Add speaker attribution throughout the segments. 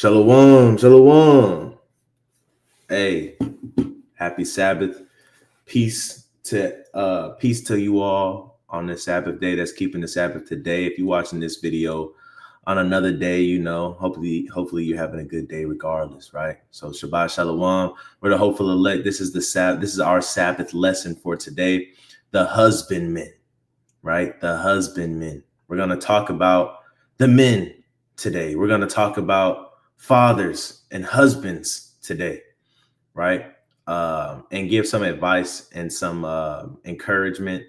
Speaker 1: Shalom, shalom. Hey, happy Sabbath. Peace to you all on this Sabbath day that's keeping the Sabbath today. If you're watching this video on another day, hopefully you're having a good day regardless, right? So Shabbat Shalom. We're the hopeful elect. This is our Sabbath lesson for today. The husbandman, right? The husbandman. We're going to talk about the men today. We're going to talk about fathers and husbands today, right? And give some advice and some encouragement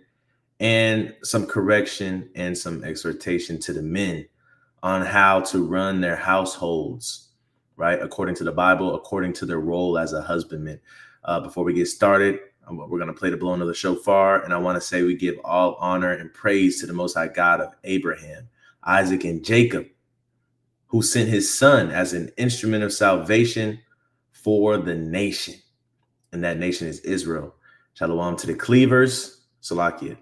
Speaker 1: and some correction and some exhortation to the men on how to run their households, right? According to the Bible, according to their role as a husbandman. Before we get started, we're going to play the blowing of the shofar. And I want to say we give all honor and praise to the Most High God of Abraham, Isaac, and Jacob, who sent his son as an instrument of salvation for the nation. And that nation is Israel. Shalom to the cleavers, Salakia.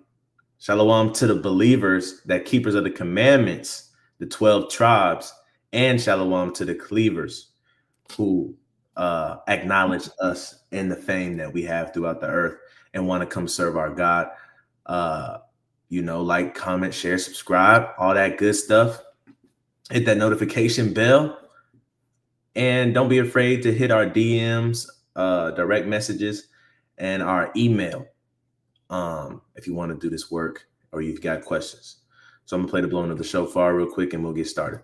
Speaker 1: Shalom to the believers, that keepers of the commandments, the 12 tribes, and shalom to the cleavers who acknowledge us in the fame that we have throughout the earth and want to come serve our God. Like, comment, share, subscribe, all that good stuff. Hit that notification bell. And don't be afraid to hit our DMs, direct messages, and our email if you want to do this work or you've got questions. So I'm going to play the blowing of the shofar real quick and we'll get started.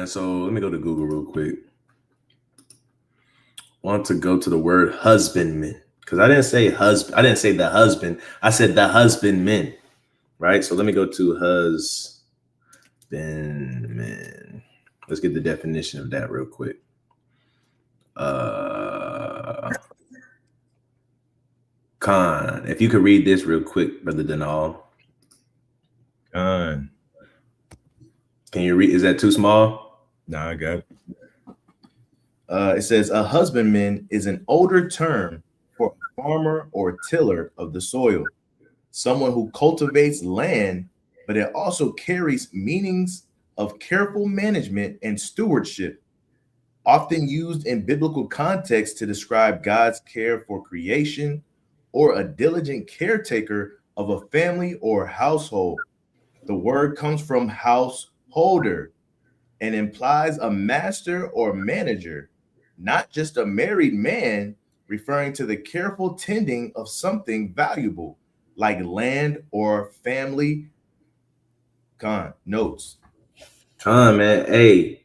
Speaker 1: So let me go to Google real quick. Want to go to the word husbandman, because I didn't say husband. I didn't say the husband. I said the husbandman, right? So let me go to husbandman. Let's get the definition of that real quick. Khan, if you could read this real quick, Brother Denal.
Speaker 2: Khan.
Speaker 1: Can you read? Is that too small?
Speaker 2: No, I got it.
Speaker 3: It says a husbandman is an older term for a farmer or tiller of the soil, someone who cultivates land, but it also carries meanings of careful management and stewardship, often used in biblical context to describe God's care for creation or a diligent caretaker of a family or household. The word comes from householder and implies a master or manager, not just a married man, referring to the careful tending of something valuable like land or family. Notes.
Speaker 1: Man. Hey,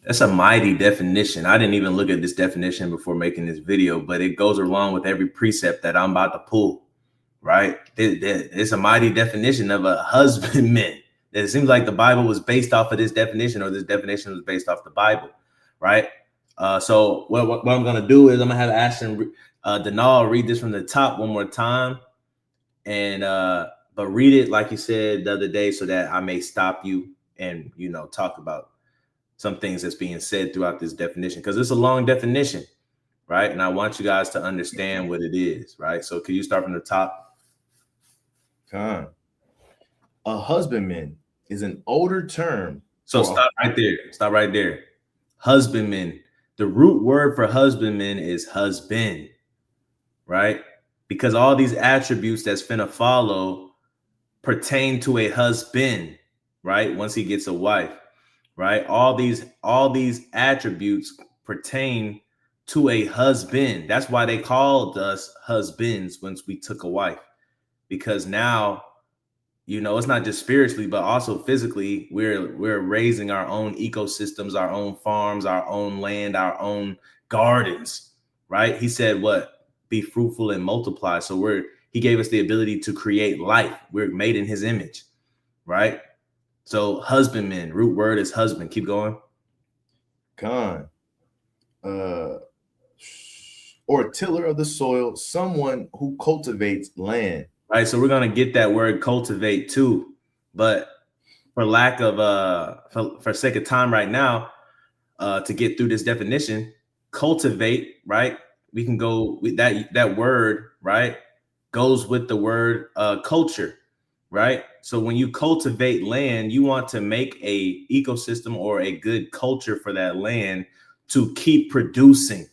Speaker 1: that's a mighty definition. I didn't even look at this definition before making this video, but it goes along with every precept that I'm about to pull, right? It's a mighty definition of a husbandman. It seems like the Bible was based off of this definition, or this definition was based off the Bible, right? So what I'm going to do is I'm going to have Ashton Denal read this from the top one more time. And but read it like you said the other day so that I may stop you and, talk about some things that's being said throughout this definition, because it's a long definition, right? And I want you guys to understand what it is, right? So can you start from the top?
Speaker 3: A husbandman is an older term.
Speaker 1: So stop right there. Husbandman. The root word for husbandman is husband, right? Because all these attributes that's finna follow pertain to a husband, right? Once he gets a wife, right? All these attributes pertain to a husband. That's why they called us husbands once we took a wife, because now, it's not just spiritually, but also physically, we're raising our own ecosystems, our own farms, our own land, our own gardens, right? He said, what? Be fruitful and multiply. So we're He gave us the ability to create life. We're made in his image, right? So husbandman, root word is husband. Keep going.
Speaker 3: Con, or tiller of the soil, someone who cultivates land.
Speaker 1: Right. So we're gonna get that word cultivate too, but for lack of for sake of time right now, to get through this definition, cultivate, right? We can go with that word, right? Goes with the word culture, right? So when you cultivate land, you want to make a ecosystem or a good culture for that land to keep producing,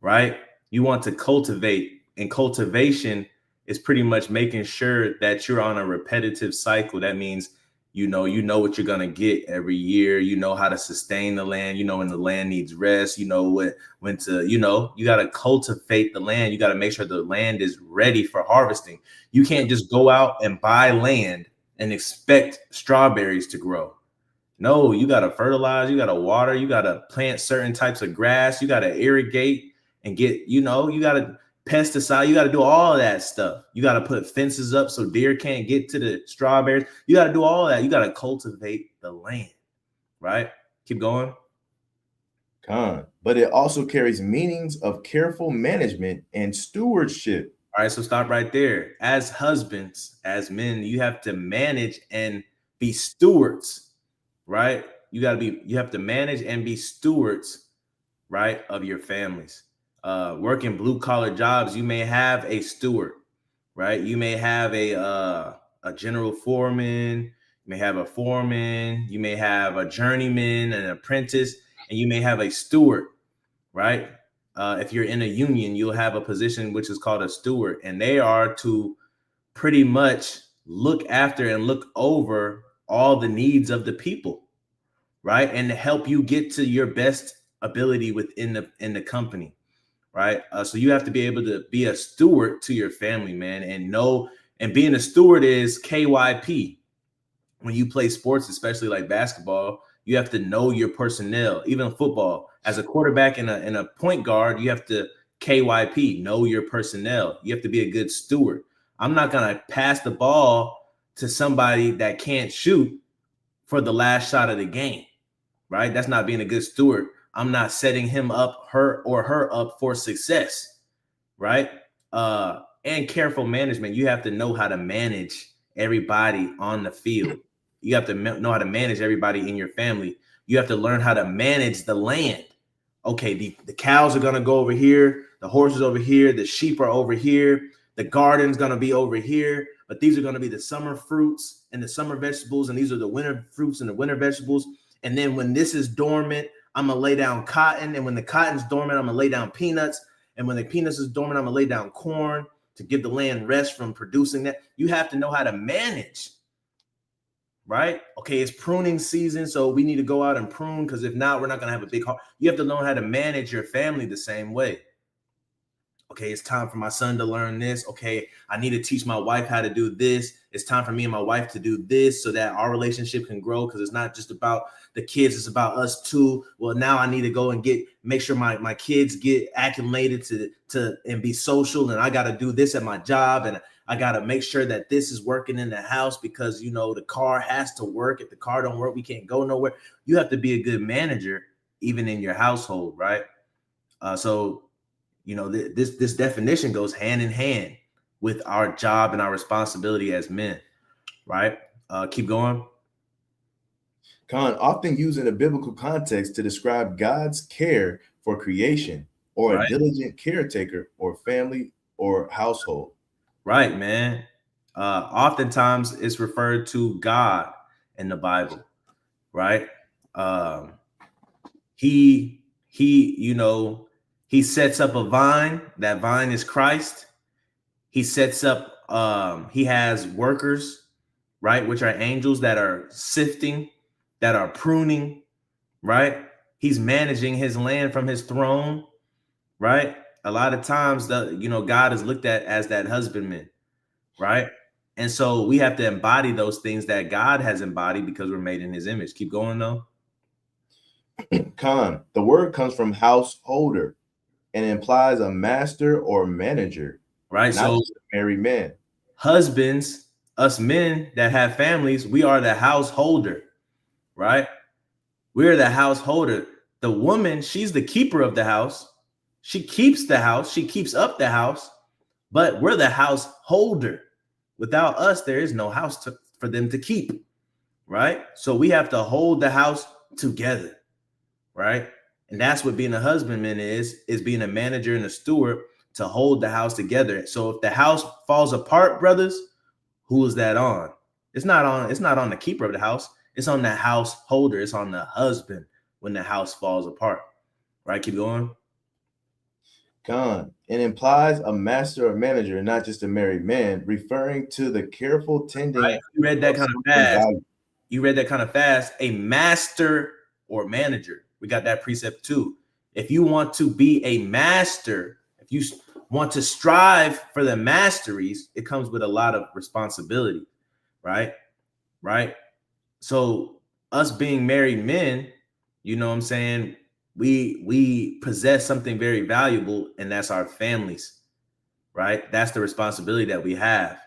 Speaker 1: right? You want to cultivate, and cultivation is pretty much making sure that you're on a repetitive cycle. That means you know what you're gonna get every year. You know how to sustain the land. You know when the land needs rest. You know when to you got to cultivate the land. You got to make sure the land is ready for harvesting. You can't just go out and buy land and expect strawberries to grow. No, you got to fertilize, you got to water, you got to plant certain types of grass, you got to irrigate and get, you got to pesticide, you got to do all of that stuff. You got to put fences up so deer can't get to the strawberries. You got to do all that. You got to cultivate the land, right? Keep going.
Speaker 3: Con, but it also carries meanings of careful management and stewardship.
Speaker 1: All right, so stop right there. As husbands, as men, you have to manage and be stewards, right? You have to manage and be stewards, right, of your families. Working blue collar jobs, you may have a steward, right? You may have a general foreman, you may have a foreman, you may have a journeyman, an apprentice, and you may have a steward, right? If you're in a union, you'll have a position which is called a steward, and they are to pretty much look after and look over all the needs of the people, right? And to help you get to your best ability within the company, right? So you have to be able to be a steward to your family, man, and being a steward is KYP. When you play sports, especially like basketball, you have to know your personnel. Even football, as a quarterback and a point guard, you have to KYP, know your personnel. You have to be a good steward. I'm not gonna pass the ball to somebody that can't shoot for the last shot of the game, right? That's not being a good steward. I'm not setting him up, her up for success, right? And careful management. You have to know how to manage everybody on the field. You have to know how to manage everybody in your family. You have to learn how to manage the land. Okay, the cows are gonna go over here, the horses over here, the sheep are over here, the garden's gonna be over here, but these are gonna be the summer fruits and the summer vegetables, and these are the winter fruits and the winter vegetables. And then when this is dormant, I'm gonna lay down cotton, and when the cotton's dormant, I'm gonna lay down peanuts, and when the peanuts is dormant, I'm gonna lay down corn to give the land rest from producing that. You have to know how to manage, right? Okay, it's pruning season, so we need to go out and prune, because if not, we're not gonna have a big heart. You have to learn how to manage your family the same way. Okay, it's time for my son to learn this. Okay, I need to teach my wife how to do this. It's time for me and my wife to do this so that our relationship can grow, because it's not just about the kids, it's about us too. Well, now I need to go and make sure my kids get acclimated to and be social, and I got to do this at my job, and I got to make sure that this is working in the house, because the car has to work. If the car don't work, we can't go nowhere. You have to be a good manager even in your household, right? So this definition goes hand in hand with our job and our responsibility as men, right? Keep going.
Speaker 3: Con, often used in a biblical context to describe God's care for creation, or a
Speaker 1: Right.
Speaker 3: diligent caretaker or family or household.
Speaker 1: Right, man. Oftentimes it's referred to God in the Bible, right? Um, he sets up a vine. That vine is Christ. He sets up, he has workers, right, which are angels that are sifting, that are pruning, right? He's managing his land from his throne, right? A lot of times God is looked at as that husbandman, right? And so we have to embody those things that God has embodied, because we're made in his image. Keep going though.
Speaker 3: Con, the word comes from householder and implies a master or manager.
Speaker 1: right?
Speaker 3: Not
Speaker 1: So
Speaker 3: just a married man.
Speaker 1: husbands, us men that have families, we are the householder, right? We're the householder. The woman, she's the keeper of the house. She keeps the house. She keeps up the house, but we're the householder. Without us, there is no house for them to keep, right? So we have to hold the house together, right? And that's what being a husbandman is being a manager and a steward to hold the house together. So if the house falls apart, brothers, who is that on? It's not on the keeper of the house. It's on the householder. It's on the husband when the house falls apart. Right? Keep going.
Speaker 3: Con. It implies a master or manager, not just a married man, referring to the careful tending.
Speaker 1: Right? You read that kind of fast. You read that kind of fast. A master or manager. We got that precept too. If you want to be a master, if you want to strive for the masteries, it comes with a lot of responsibility, right? Right? So us being married men, you know what I'm saying? We possess something very valuable, and that's our families, right? That's the responsibility that we have,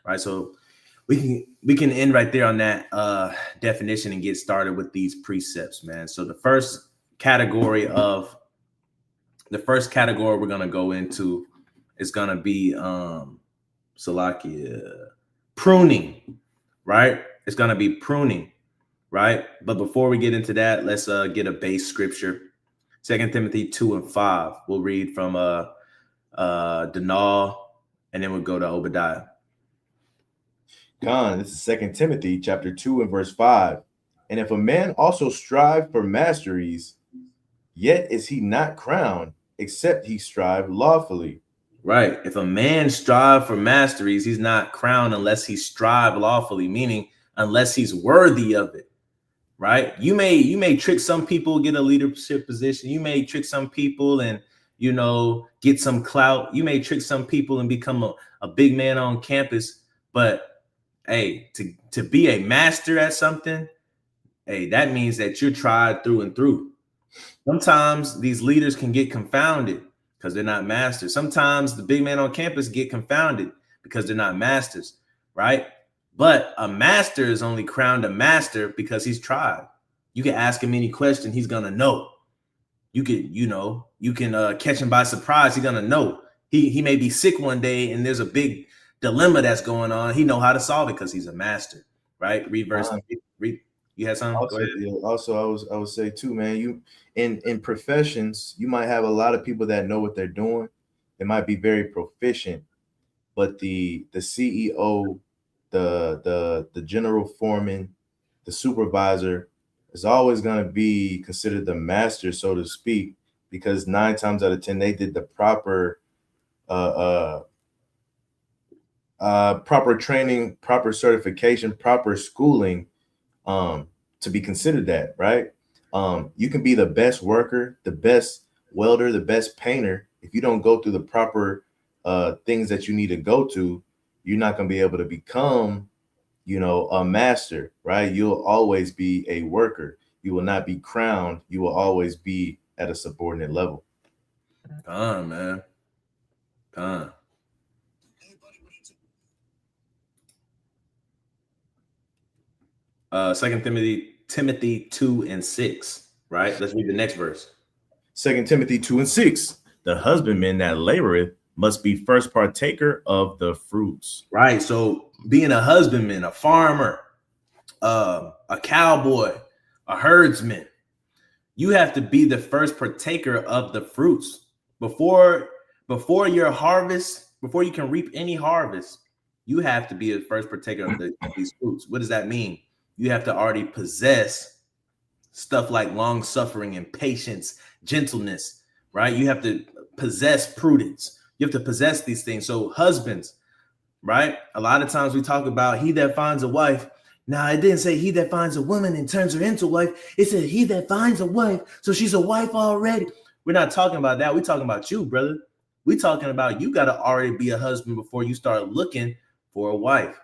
Speaker 1: right? So we can end right there on that definition and get started with these precepts, man. So the first category we're gonna go into is gonna be Salakia, pruning, right? It's gonna be pruning, right? But before we get into that, let's get a base scripture. 2 Timothy 2:5. We'll read from Danal, and then we'll go to Obadiah.
Speaker 3: Con, this is 2 Timothy chapter 2 and verse 5. And if a man also strive for masteries, yet is he not crowned, except he strive lawfully.
Speaker 1: Right. If a man strive for masteries, he's not crowned unless he strive lawfully, meaning unless he's worthy of it. Right. You may trick some people, get a leadership position. You may trick some people and, get some clout. You may trick some people and become a big man on campus. But hey, to be a master at something, hey, that means that you're tried through and through. Sometimes these leaders can get confounded because they're not masters. Sometimes the big man on campus get confounded because they're not masters, right? But a master is only crowned a master because he's tried. You can ask him any question, he's gonna know. You can catch him by surprise, he's gonna know. He may be sick one day and there's a big dilemma that's going on. He know how to solve it because he's a master, right? Read verse. You had something?
Speaker 3: Also,
Speaker 1: go ahead.
Speaker 3: Also, I would say too, man, you in professions, you might have a lot of people that know what they're doing. They might be very proficient, but the CEO, the general foreman, the supervisor is always going to be considered the master, so to speak, because 9 times out of 10 they did the proper proper training, proper certification, proper schooling to be considered that, right? You can be the best worker, the best welder, the best painter. If you don't go through the proper things that you need to go to, you're not going to be able to become, a master, right? You'll always be a worker. You will not be crowned. You will always be at a subordinate level.
Speaker 1: Man. 2 Timothy 2:6, right? Let's read the next verse.
Speaker 3: 2 Timothy 2:6. The husbandman that laboreth must be first partaker of the fruits.
Speaker 1: Right. So being a husbandman, a farmer, a cowboy, a herdsman, you have to be the first partaker of the fruits. Before your harvest, before you can reap any harvest, you have to be the first partaker of these fruits. What does that mean? You have to already possess stuff like long suffering and patience, gentleness, right? You have to possess prudence. You have to possess these things. So husbands, right? A lot of times we talk about he that finds a wife. Now, it didn't say he that finds a woman and turns her into a wife. It said he that finds a wife. So she's a wife already. We're not talking about that. We're talking about you, brother. We're talking about you got to already be a husband before you start looking for a wife,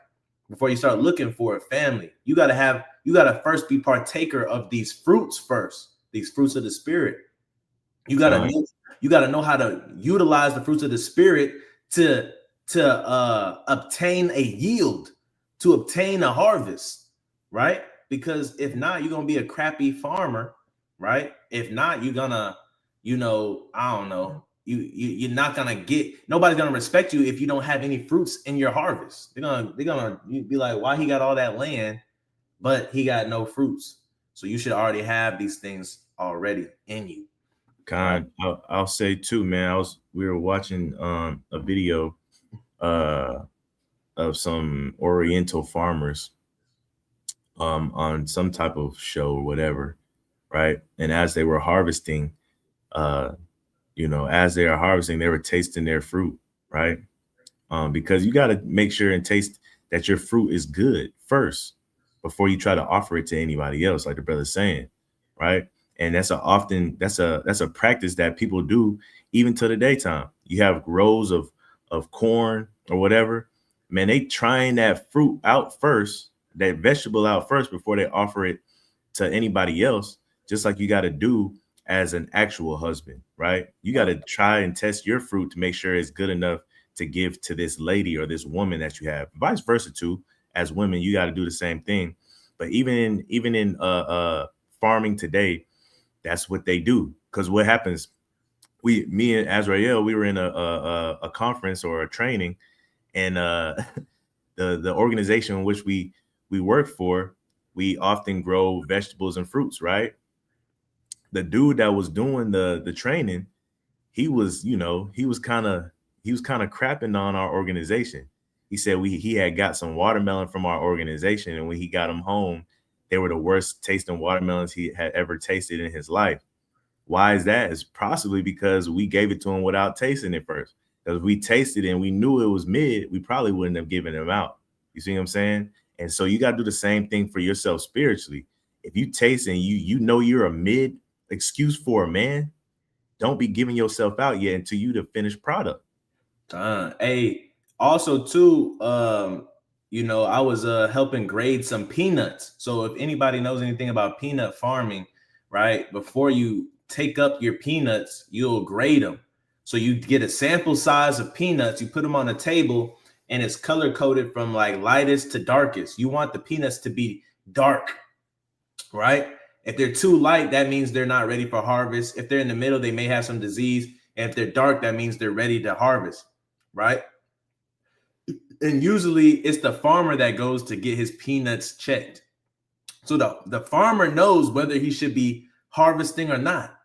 Speaker 1: before you start looking for a family. You got to first be partaker of these fruits first, these fruits of the spirit. You got to know how to utilize the fruits of the spirit to obtain a yield, to obtain a harvest, right? Because if not, you're gonna be a crappy farmer, right? If not, you're gonna, I don't know, you're not gonna get, nobody's gonna respect you if you don't have any fruits in your harvest. They're gonna be like, why he got all that land, but he got no fruits? So you should already have these things already in you.
Speaker 3: I'll say too, man. We were watching a video of some Oriental farmers on some type of show or whatever, right? And as they were harvesting, as they are harvesting, they were tasting their fruit, right? Because you got to make sure and taste that your fruit is good first before you try to offer it to anybody else, like the brother's saying, right? And that's a practice that people do even to the daytime. You have rows of corn or whatever, man. They trying that fruit out first, that vegetable out first before they offer it to anybody else. Just like you got to do as an actual husband, right? You got to try and test your fruit to make sure it's good enough to give to this lady or this woman that you have. Vice versa too, as women, you got to do the same thing. But even in farming today, that's what they do. Because what happens, me and Azrael, we were in a conference or a training, and the organization in which we work for, we often grow vegetables and fruits, right? The dude that was doing the training, he was kind of crapping on our organization. He said he had got some watermelon from our organization, and when he got them home, they were the worst tasting watermelons he had ever tasted in his life. Why is that? It's possibly because we gave it to him without tasting it first. Because if we tasted it and we knew it was mid, we probably wouldn't have given him out. You see what I'm saying? And so you got to do the same thing for yourself spiritually. If you taste and you know you're a mid excuse for a man, don't be giving yourself out yet until you the finished product.
Speaker 1: Hey, also too, I was helping grade some peanuts. So if anybody knows anything about peanut farming, right, before you take up your peanuts, you'll grade them. So you get a sample size of peanuts, you put them on a table, and it's color coded from like lightest to darkest. You want the peanuts to be dark, right? If they're too light, that means they're not ready for harvest. If they're in the middle, they may have some disease. And if they're dark, that means they're ready to harvest, right? And usually it's the farmer that goes to get his peanuts checked. So the farmer knows whether he should be harvesting or not.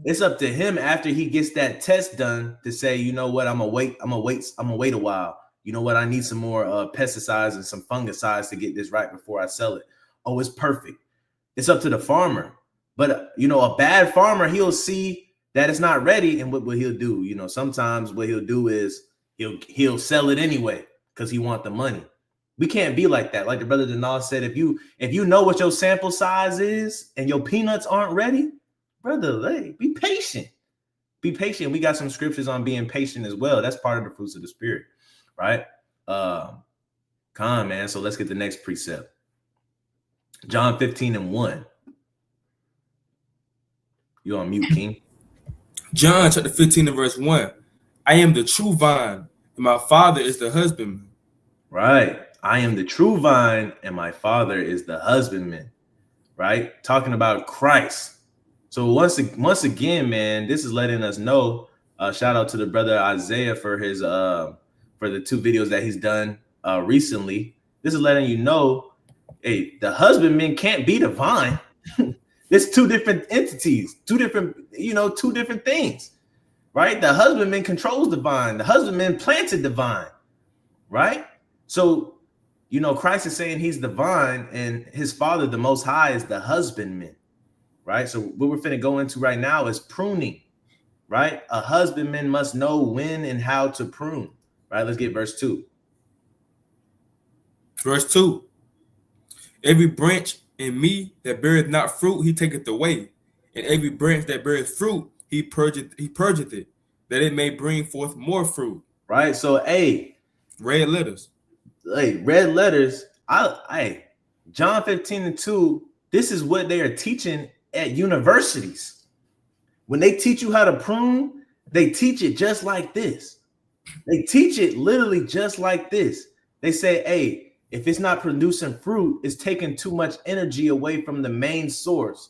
Speaker 1: It's up to him after he gets that test done to say, you know what, I'm gonna wait a while. You know what, I need some more pesticides and some fungicides to get this right before I sell it. Oh, it's perfect. It's up to the farmer. But a bad farmer, he'll see that it's not ready, and what he'll do, sometimes what he'll do is he'll sell it anyway because he wants the money. We can't be like that. Like the brother Denal said, if you know what your sample size is and your peanuts aren't ready, brother, hey, be patient. Be patient. We got some scriptures on being patient as well. That's part of the fruits of the spirit, right? Man. So let's get the next precept. John 15:1. You on mute, King?
Speaker 2: John chapter 15 and verse 1. I am the true vine, and my Father is the husbandman.
Speaker 1: Right. I am the true vine, and my Father is the husbandman. Right. Talking about Christ. So once again, man, this is letting us know. Shout out to the brother Isaiah for his for the 2 videos that he's done recently. This is letting you know, hey, the husbandman can't be the vine. There's 2 different entities, 2 different things, right? The husbandman controls the vine. The husbandman planted the vine, right? So, Christ is saying he's the vine and his Father, the Most High, is the husbandman, right? So what we're finna go into right now is pruning, right? A husbandman must know when and how to prune, right? Let's get verse 2.
Speaker 2: Verse 2. Every branch in me that beareth not fruit, he taketh away. And every branch that beareth fruit, he purgeth it, that it may bring forth more fruit.
Speaker 1: Right? So,
Speaker 2: red letters.
Speaker 1: John 15:2, this is what they are teaching at universities. When they teach you how to prune, they teach it just like this. They teach it literally just like this. They say, hey, if it's not producing fruit, it's taking too much energy away from the main source,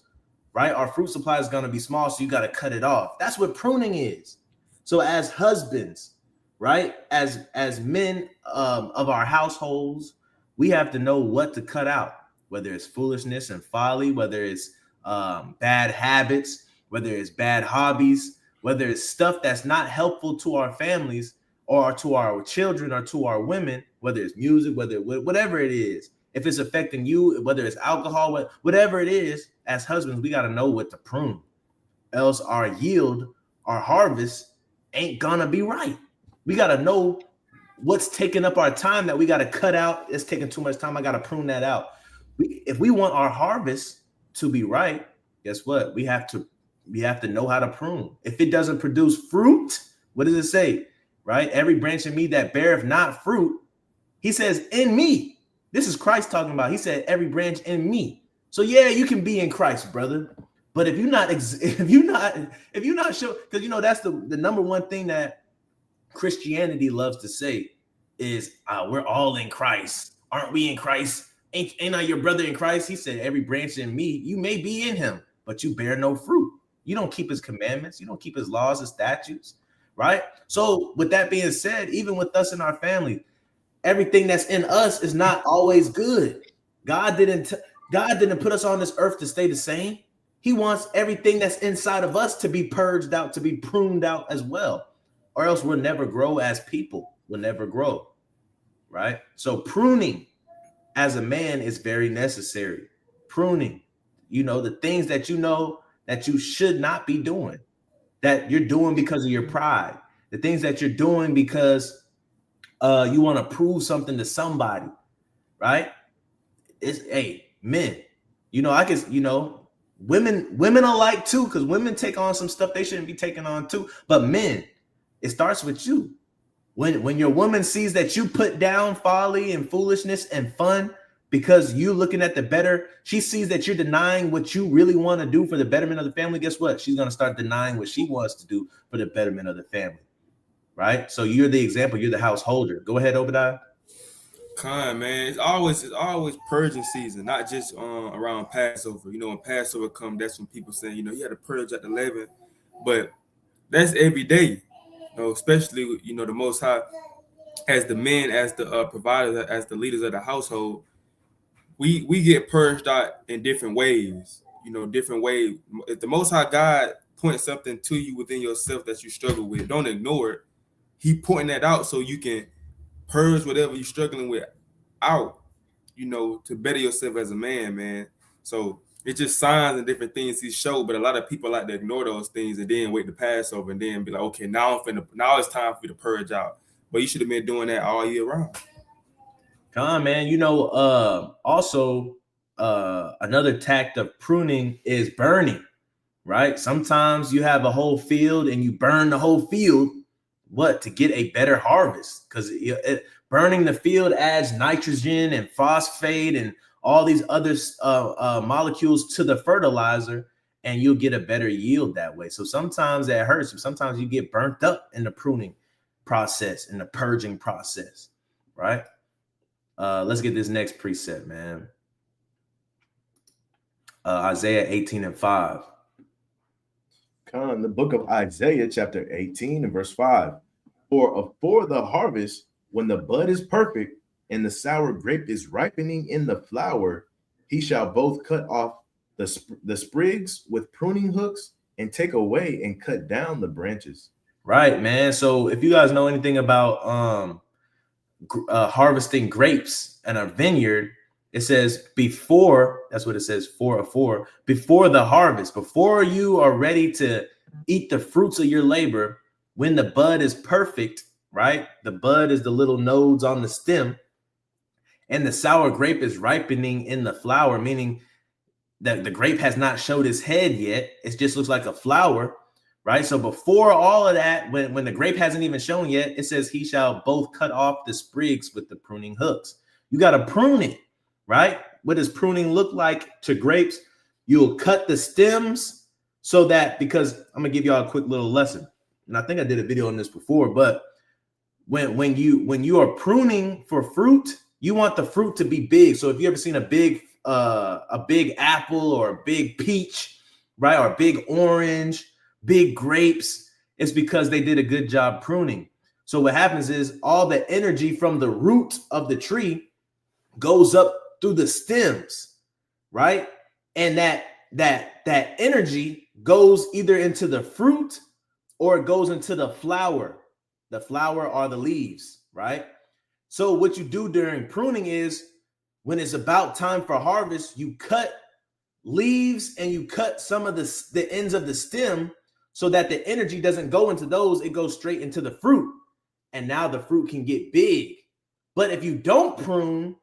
Speaker 1: right? Our fruit supply is going to be small, so you got to cut it off. That's what pruning is. So as husbands, right, as men of our households, we have to know what to cut out, whether it's foolishness and folly, whether it's bad habits, whether it's bad hobbies, whether it's stuff that's not helpful to our families or to our children or to our women, whether it's music, whatever it is. If it's affecting you, whether it's alcohol, whatever it is, as husbands, we got to know what to prune. Else our yield, our harvest ain't gonna be right. We got to know what's taking up our time that we got to cut out. It's taking too much time. I got to prune that out. If we want our harvest to be right, guess what? We have to know how to prune. If it doesn't produce fruit, what does it say? Right? Every branch in me that beareth not fruit, he says, in me. This is Christ talking about. He said, every branch in me. So yeah, you can be in Christ, brother. But if you're not sure, because that's the number one thing that Christianity loves to say is we're all in Christ. Aren't we in Christ? Ain't I your brother in Christ? He said, every branch in me, you may be in him, but you bear no fruit. You don't keep his commandments. You don't keep his laws and statutes. Right? So with that being said, even with us in our family, everything that's in us is not always good. God didn't put us on this earth to stay the same. He wants everything that's inside of us to be purged out, to be pruned out as well, or else we'll never grow as people. We'll never grow. Right? So pruning as a man is very necessary. Pruning, the things that that you should not be doing, that you're doing because of your pride, the things that you're doing because you want to prove something to somebody, right? It's men, women alike too, because women take on some stuff they shouldn't be taking on too. But men, it starts with you. When your woman sees that you put down folly and foolishness and fun because you looking at the better, she sees that you're denying what you really want to do for the betterment of the family. Guess what? She's going to start denying what she wants to do for the betterment of the family. Right? So you're the example. You're the householder. Go ahead, Obadiah.
Speaker 2: Man, it's always purging season, not just around Passover. When Passover comes, that's when people say, you had to purge at the leaven, but that's every day. Especially the Most High, as the men, as the providers, as the leaders of the household, we get purged out in different ways. Different ways. If the Most High God points something to you within yourself that you struggle with, don't ignore it. He pointing that out so you can purge whatever you're struggling with out, to better yourself as a man. So it's just signs and different things he showed, but a lot of people like to ignore those things and then wait to Passover and then be like, okay, now it's time for you to purge out. But you should have been doing that all year round.
Speaker 1: Come on, man. Also another tact of pruning is burning, right? Sometimes you have a whole field and you burn the whole field. What? To get a better harvest, because burning the field adds nitrogen and phosphate and all these other molecules to the fertilizer, and you'll get a better yield that way. So sometimes that hurts. Sometimes you get burnt up in the pruning process, in the purging process, right? Let's get this next precept, man. Isaiah 18:5.
Speaker 3: The book of Isaiah, chapter 18 and verse 5. For the harvest, when the bud is perfect and the sour grape is ripening in the flower, he shall both cut off the sprigs with pruning hooks and take away and cut down the branches.
Speaker 1: Right, man. So if you guys know anything about harvesting grapes in a vineyard, it says before, that's what it says, before the harvest, before you are ready to eat the fruits of your labor, when the bud is perfect, right? The bud is the little nodes on the stem, and the sour grape is ripening in the flower, meaning that the grape has not showed its head yet. It just looks like a flower, right? So before all of that, when the grape hasn't even shown yet, it says he shall both cut off the sprigs with the pruning hooks. You got to prune it, right? What does pruning look like to grapes? You'll cut the stems so that, because I'm going to give y'all a quick little lesson. And I think I did a video on this before, but when you are pruning for fruit, you want the fruit to be big. So if you ever seen a big apple or a big peach, right, or a big orange, big grapes, it's because they did a good job pruning. So what happens is all the energy from the root of the tree goes up through the stems, right? And that energy goes either into the fruit or it goes into the flower. The flower are the leaves, right? So what you do during pruning is when it's about time for harvest, you cut leaves and you cut some of the ends of the stem so that the energy doesn't go into those, it goes straight into the fruit. And now the fruit can get big. But if you don't prune,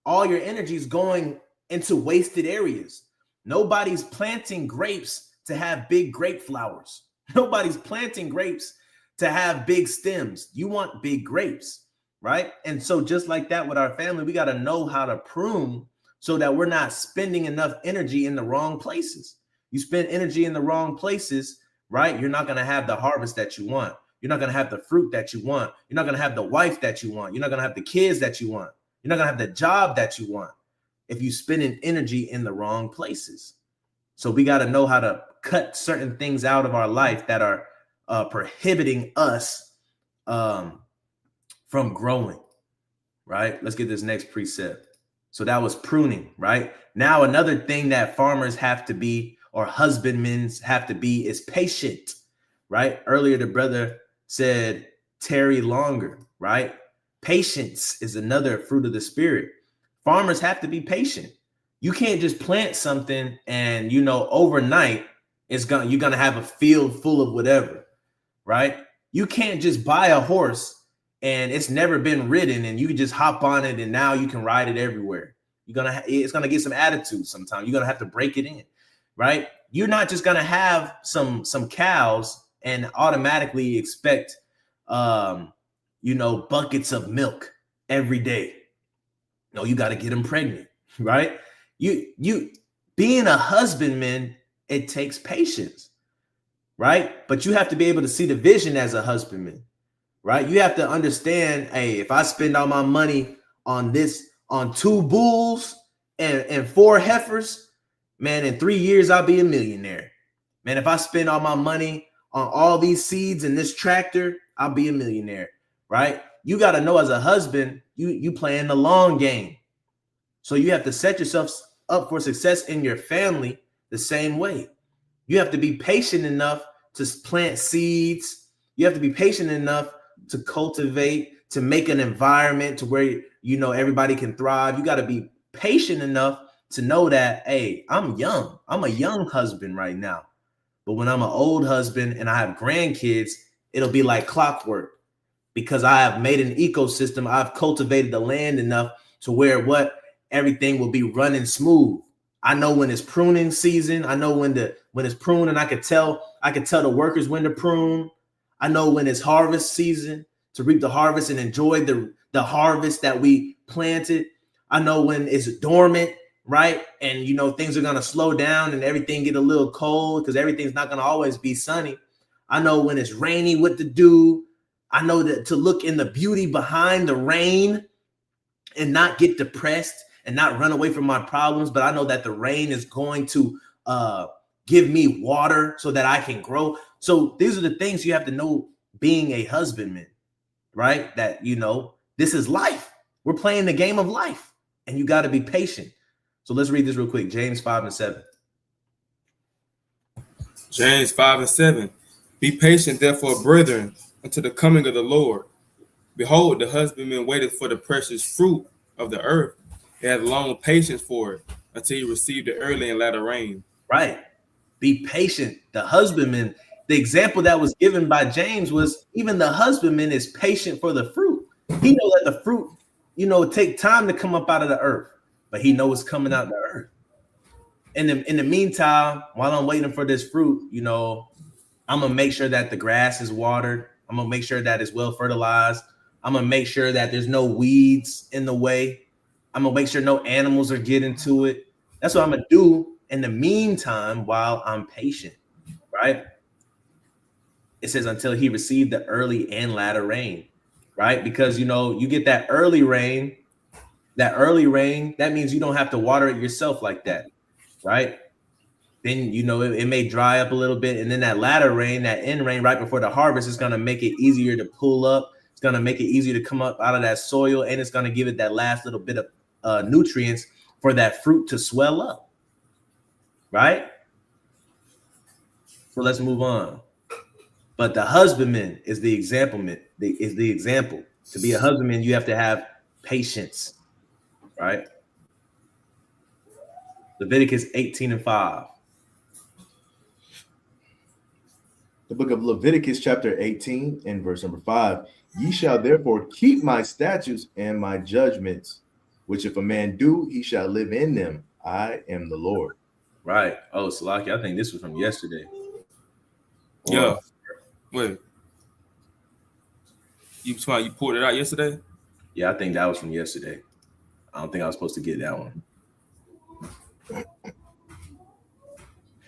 Speaker 1: all your energy is going into wasted areas. Nobody's planting grapes to have big grape flowers. Nobody's planting grapes to have big stems. You want big grapes, right? And so just like that with our family, we got to know how to prune so that we're not spending enough energy in the wrong places. You spend energy in the wrong places, right? You're not going to have the harvest that you want. You're not going to have the fruit that you want. You're not going to have the wife that you want. You're not going to have the kids that you want. You're not going to have the job that you want if you spending energy in the wrong places. So we got to know how to cut certain things out of our life that are prohibiting us from growing, right? Let's get this next precept. So that was pruning, right? Now another thing that farmers have to be, or husbandmen have to be, is patient, right? Earlier the brother said tarry longer, right? Patience is another fruit of the spirit. Farmers have to be patient. You can't just plant something and, you know, overnight you're gonna have a field full of whatever, right? You can't just buy a horse and it's never been ridden and you can just hop on it and now you can ride it everywhere. It's gonna get some attitude sometimes. You're gonna have to break it in, right? You're not just gonna have some cows and automatically expect buckets of milk every day. No, you got to get them pregnant, right? You being a husbandman, it takes patience, right? But you have to be able to see the vision as a husbandman, right? You have to understand, hey, if I spend all my money on 2 bulls and 4 heifers, man, in 3 years, I'll be a millionaire. Man, if I spend all my money on all these seeds and this tractor, I'll be a millionaire, right? You got to know as a husband, you playing the long game. So you have to set yourself up for success in your family the same way. You have to be patient enough to plant seeds. You have to be patient enough to cultivate, to make an environment to where, you know, everybody can thrive. You got to be patient enough to know that, hey, I'm young. I'm a young husband right now. But when I'm an old husband and I have grandkids, it'll be like clockwork because I have made an ecosystem. I've cultivated the land enough to where everything will be running smooth. I know when it's pruning season. I know when it's pruning. I could tell the workers when to prune. I know when it's harvest season to reap the harvest and enjoy the harvest that we planted. I know when it's dormant, right? And, you know, things are going to slow down and everything get a little cold because everything's not going to always be sunny. I know when it's rainy, what to do. I know that to look in the beauty behind the rain and not get depressed and not run away from my problems. But I know that the rain is going to give me water so that I can grow. So these are the things you have to know being a husbandman, right? That, you know, this is life. We're playing the game of life and you got to be patient. So let's read this real quick. James 5:7.
Speaker 2: James 5:7. Be patient, therefore, brethren, unto the coming of the Lord. Behold, the husbandman waiteth for the precious fruit of the earth. He hath long patience for it until he receive the early and latter rain.
Speaker 1: Right. Be patient. The husbandman, the example that was given by James was even the husbandman is patient for the fruit. He knows that the fruit, you know, take time to come up out of the earth, but he knows it's coming out of the earth. In the meantime, while I'm waiting for this fruit, you know, I'm going to make sure that the grass is watered. I'm going to make sure that it's well fertilized. I'm going to make sure that there's no weeds in the way. I'm going to make sure no animals are getting to it. That's what I'm going to do in the meantime while I'm patient, right? It says until he received the early and latter rain. right? Because you get that early rain. That means you don't have to water it yourself like that, right? Then it may dry up a little bit, and then that latter rain, that end rain right before the harvest, is going to make it easier to pull up. It's going to make it easier to come up out of that soil, and it's going to give it that last little bit of nutrients for that fruit to swell up, right? So let's move on. But the husbandman is the example. To be a husbandman, you have to have patience, right? Leviticus 18:5.
Speaker 3: The book of Leviticus, chapter 18, and verse number 5. Ye shall therefore keep my statutes and my judgments, which if a man do, he shall live in them. I am the Lord.
Speaker 1: Right. Oh, Salaki, I think this was from yesterday.
Speaker 2: Yeah. Wait. You pulled it out yesterday?
Speaker 1: Yeah, I think that was from yesterday. I don't think I was supposed to get that one.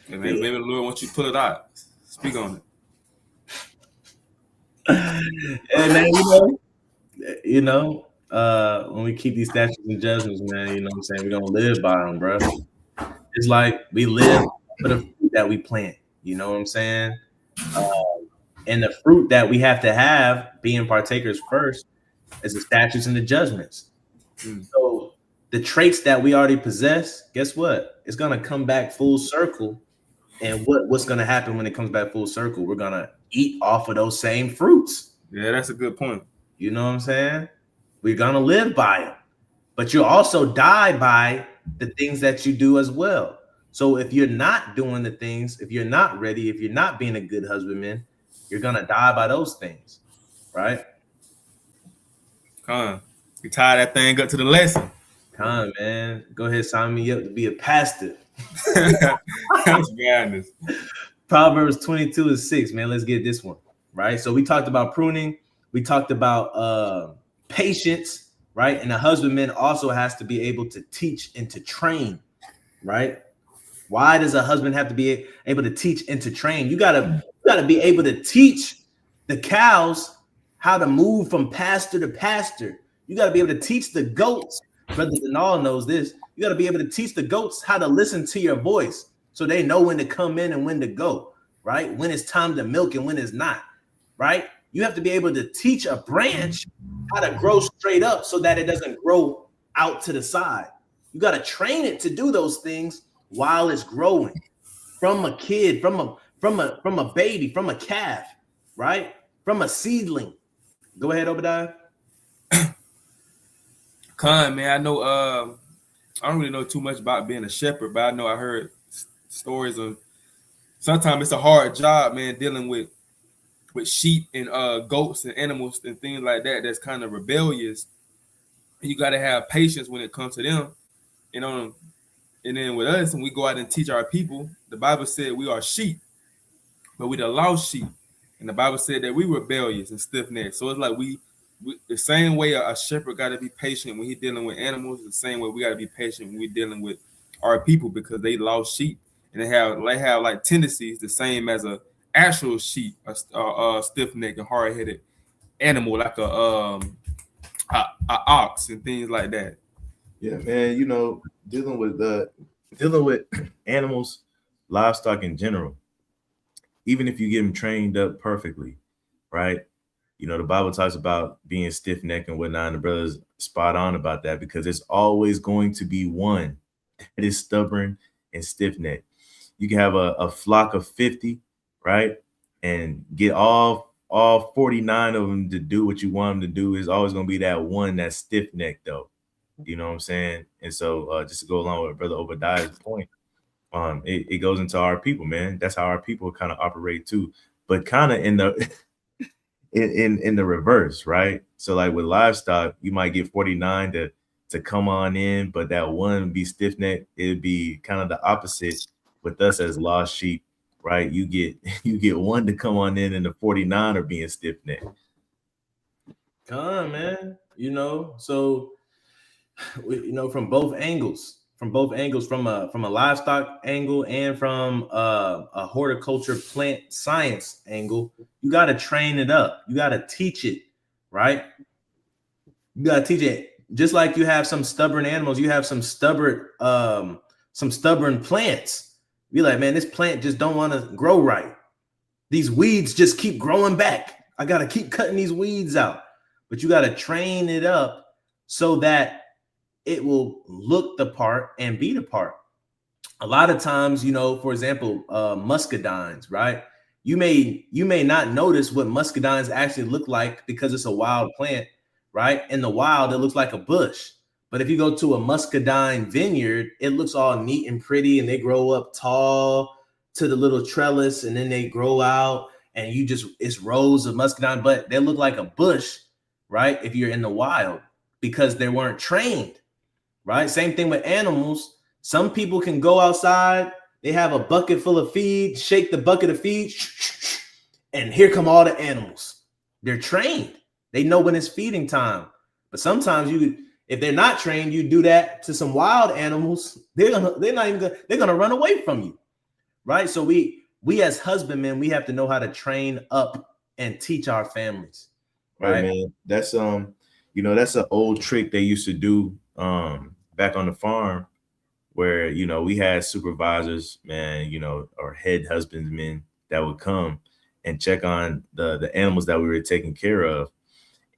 Speaker 2: And maybe the Lord wants you to pull it out. Speak on it.
Speaker 1: And man, when we keep these statutes and judgments, man, you know what I'm saying? We don't live by them, bro. It's like we live for the fruit that we plant. You know what I'm saying? And the fruit that we have to have, being partakers first, is the statutes and the judgments. So the traits that we already possess, guess what? It's gonna come back full circle. And what's gonna happen when it comes back full circle? We're gonna eat off of those same fruits.
Speaker 2: Yeah, that's a good point.
Speaker 1: You know what I'm saying? We're gonna live by them, but you'll also die by the things that you do as well. So if you're not doing the things, if you're not ready, if you're not being a good husbandman, you're gonna die by those things, right?
Speaker 2: Come on, you tie that thing up to the lesson.
Speaker 1: Come on, man. Go ahead, sign me up to be a pastor.
Speaker 2: Let's be honest.
Speaker 1: Proverbs 22:6, man. Let's get this one, right? So we talked about pruning, we talked about patience, right? And a husbandman also has to be able to teach and to train, right? Why does a husband have to be able to teach and to train? You gotta be able to teach the cows how to move from pasture to pasture. You gotta be able to teach the goats. Brother Denal knows this. You got to be able to teach the goats how to listen to your voice so they know when to come in and when to go, right? When it's time to milk and when it's not, right? You have to be able to teach a branch how to grow straight up so that it doesn't grow out to the side. You got to train it to do those things while it's growing from a kid, from a baby, from a calf, right? From a seedling. Go ahead, Obadiah.
Speaker 2: Con, man, I know I don't really know too much about being a shepherd, but I know I heard stories of sometimes it's a hard job, man, dealing with sheep and goats and animals and things like that that's kind of rebellious. And you got to have patience when it comes to them, and then with us, when we go out and teach our people, the Bible said we are sheep, but we the lost sheep, and the Bible said that we rebellious and stiff-necked. So it's like we the same way a shepherd got to be patient when he's dealing with animals, the same way we got to be patient when we're dealing with our people, because they lost sheep and they have like tendencies the same as a actual sheep, a stiff-necked and hard-headed animal like a ox and things like that.
Speaker 3: Yeah, man. Dealing with animals, livestock in general, even if you get them trained up perfectly, right? The Bible talks about being stiff-necked and whatnot, and the brother's spot on about that, because there's always going to be one that is stubborn and stiff-necked. You can have a flock of 50, right? And get all 49 of them to do what you want them to do. Is always going to be that one that's stiff-necked, though. You know what I'm saying? And so just to go along with Brother Obadiah's point, it goes into our people, man. That's how our people kind of operate too, but kind of in the in the reverse, right? So like with livestock, you might get 49 to come on in, but that one be stiff-necked. It'd be kind of the opposite with us as lost sheep, right? You get one to come on in, and the 49 are being stiff-necked.
Speaker 1: Come on, man. So from both angles, from a livestock angle and from a horticulture plant science angle, you got to train it up. You got to teach it right? You gotta teach it. Just like you have some stubborn animals, you have some stubborn plants. Be like, man, this plant just don't want to grow right. These weeds just keep growing back. I gotta keep cutting these weeds out. But you gotta train it up so that it will look the part and be the part. A lot of times, for example, muscadines, right? You may not notice what muscadines actually look like because it's a wild plant, right? In the wild, it looks like a bush. But if you go to a muscadine vineyard, it looks all neat and pretty, and they grow up tall to the little trellis, and then they grow out, and it's rows of muscadine, but they look like a bush, right? If you're in the wild, because they weren't trained, right? Same thing with animals. Some people can go outside, they have a bucket full of feed, shake the bucket of feed, and here come all the animals. They're trained. They know when it's feeding time. But sometimes if they're not trained, you do that to some wild animals, they're gonna run away from you, right? So we as husbandmen, we have to know how to train up and teach our families,
Speaker 3: right, man. That's that's an old trick they used to do back on the farm, where we had supervisors, man, or head husbandmen that would come and check on the animals that we were taking care of.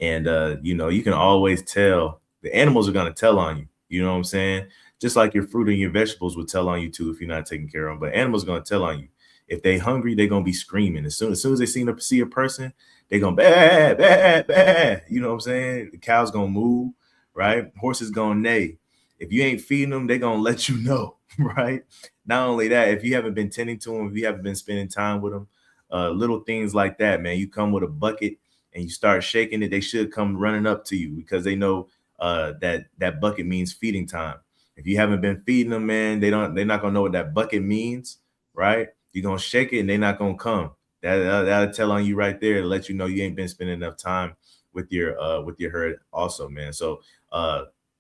Speaker 3: And you can always tell the animals are going to tell on you. You know what I'm saying? Just like your fruit and your vegetables would tell on you too if you're not taking care of them. But animals are going to tell on you. If they hungry, they're going to be screaming. As soon as they see a person, they're going to bah, bah, bah. You know what I'm saying? The cow's going to move, right? Horses going to neigh. If you ain't feeding them, they're going to let you know, right? Not only that, if you haven't been tending to them, if you haven't been spending time with them, little things like that, man, you come with a bucket and you start shaking it, they should come running up to you because they know that bucket means feeding time. If you haven't been feeding them, man, they're not going to know what that bucket means, right? You're going to shake it and they're not going to come. That'll tell on you right there to let you know you ain't been spending enough time with your herd also, man. So,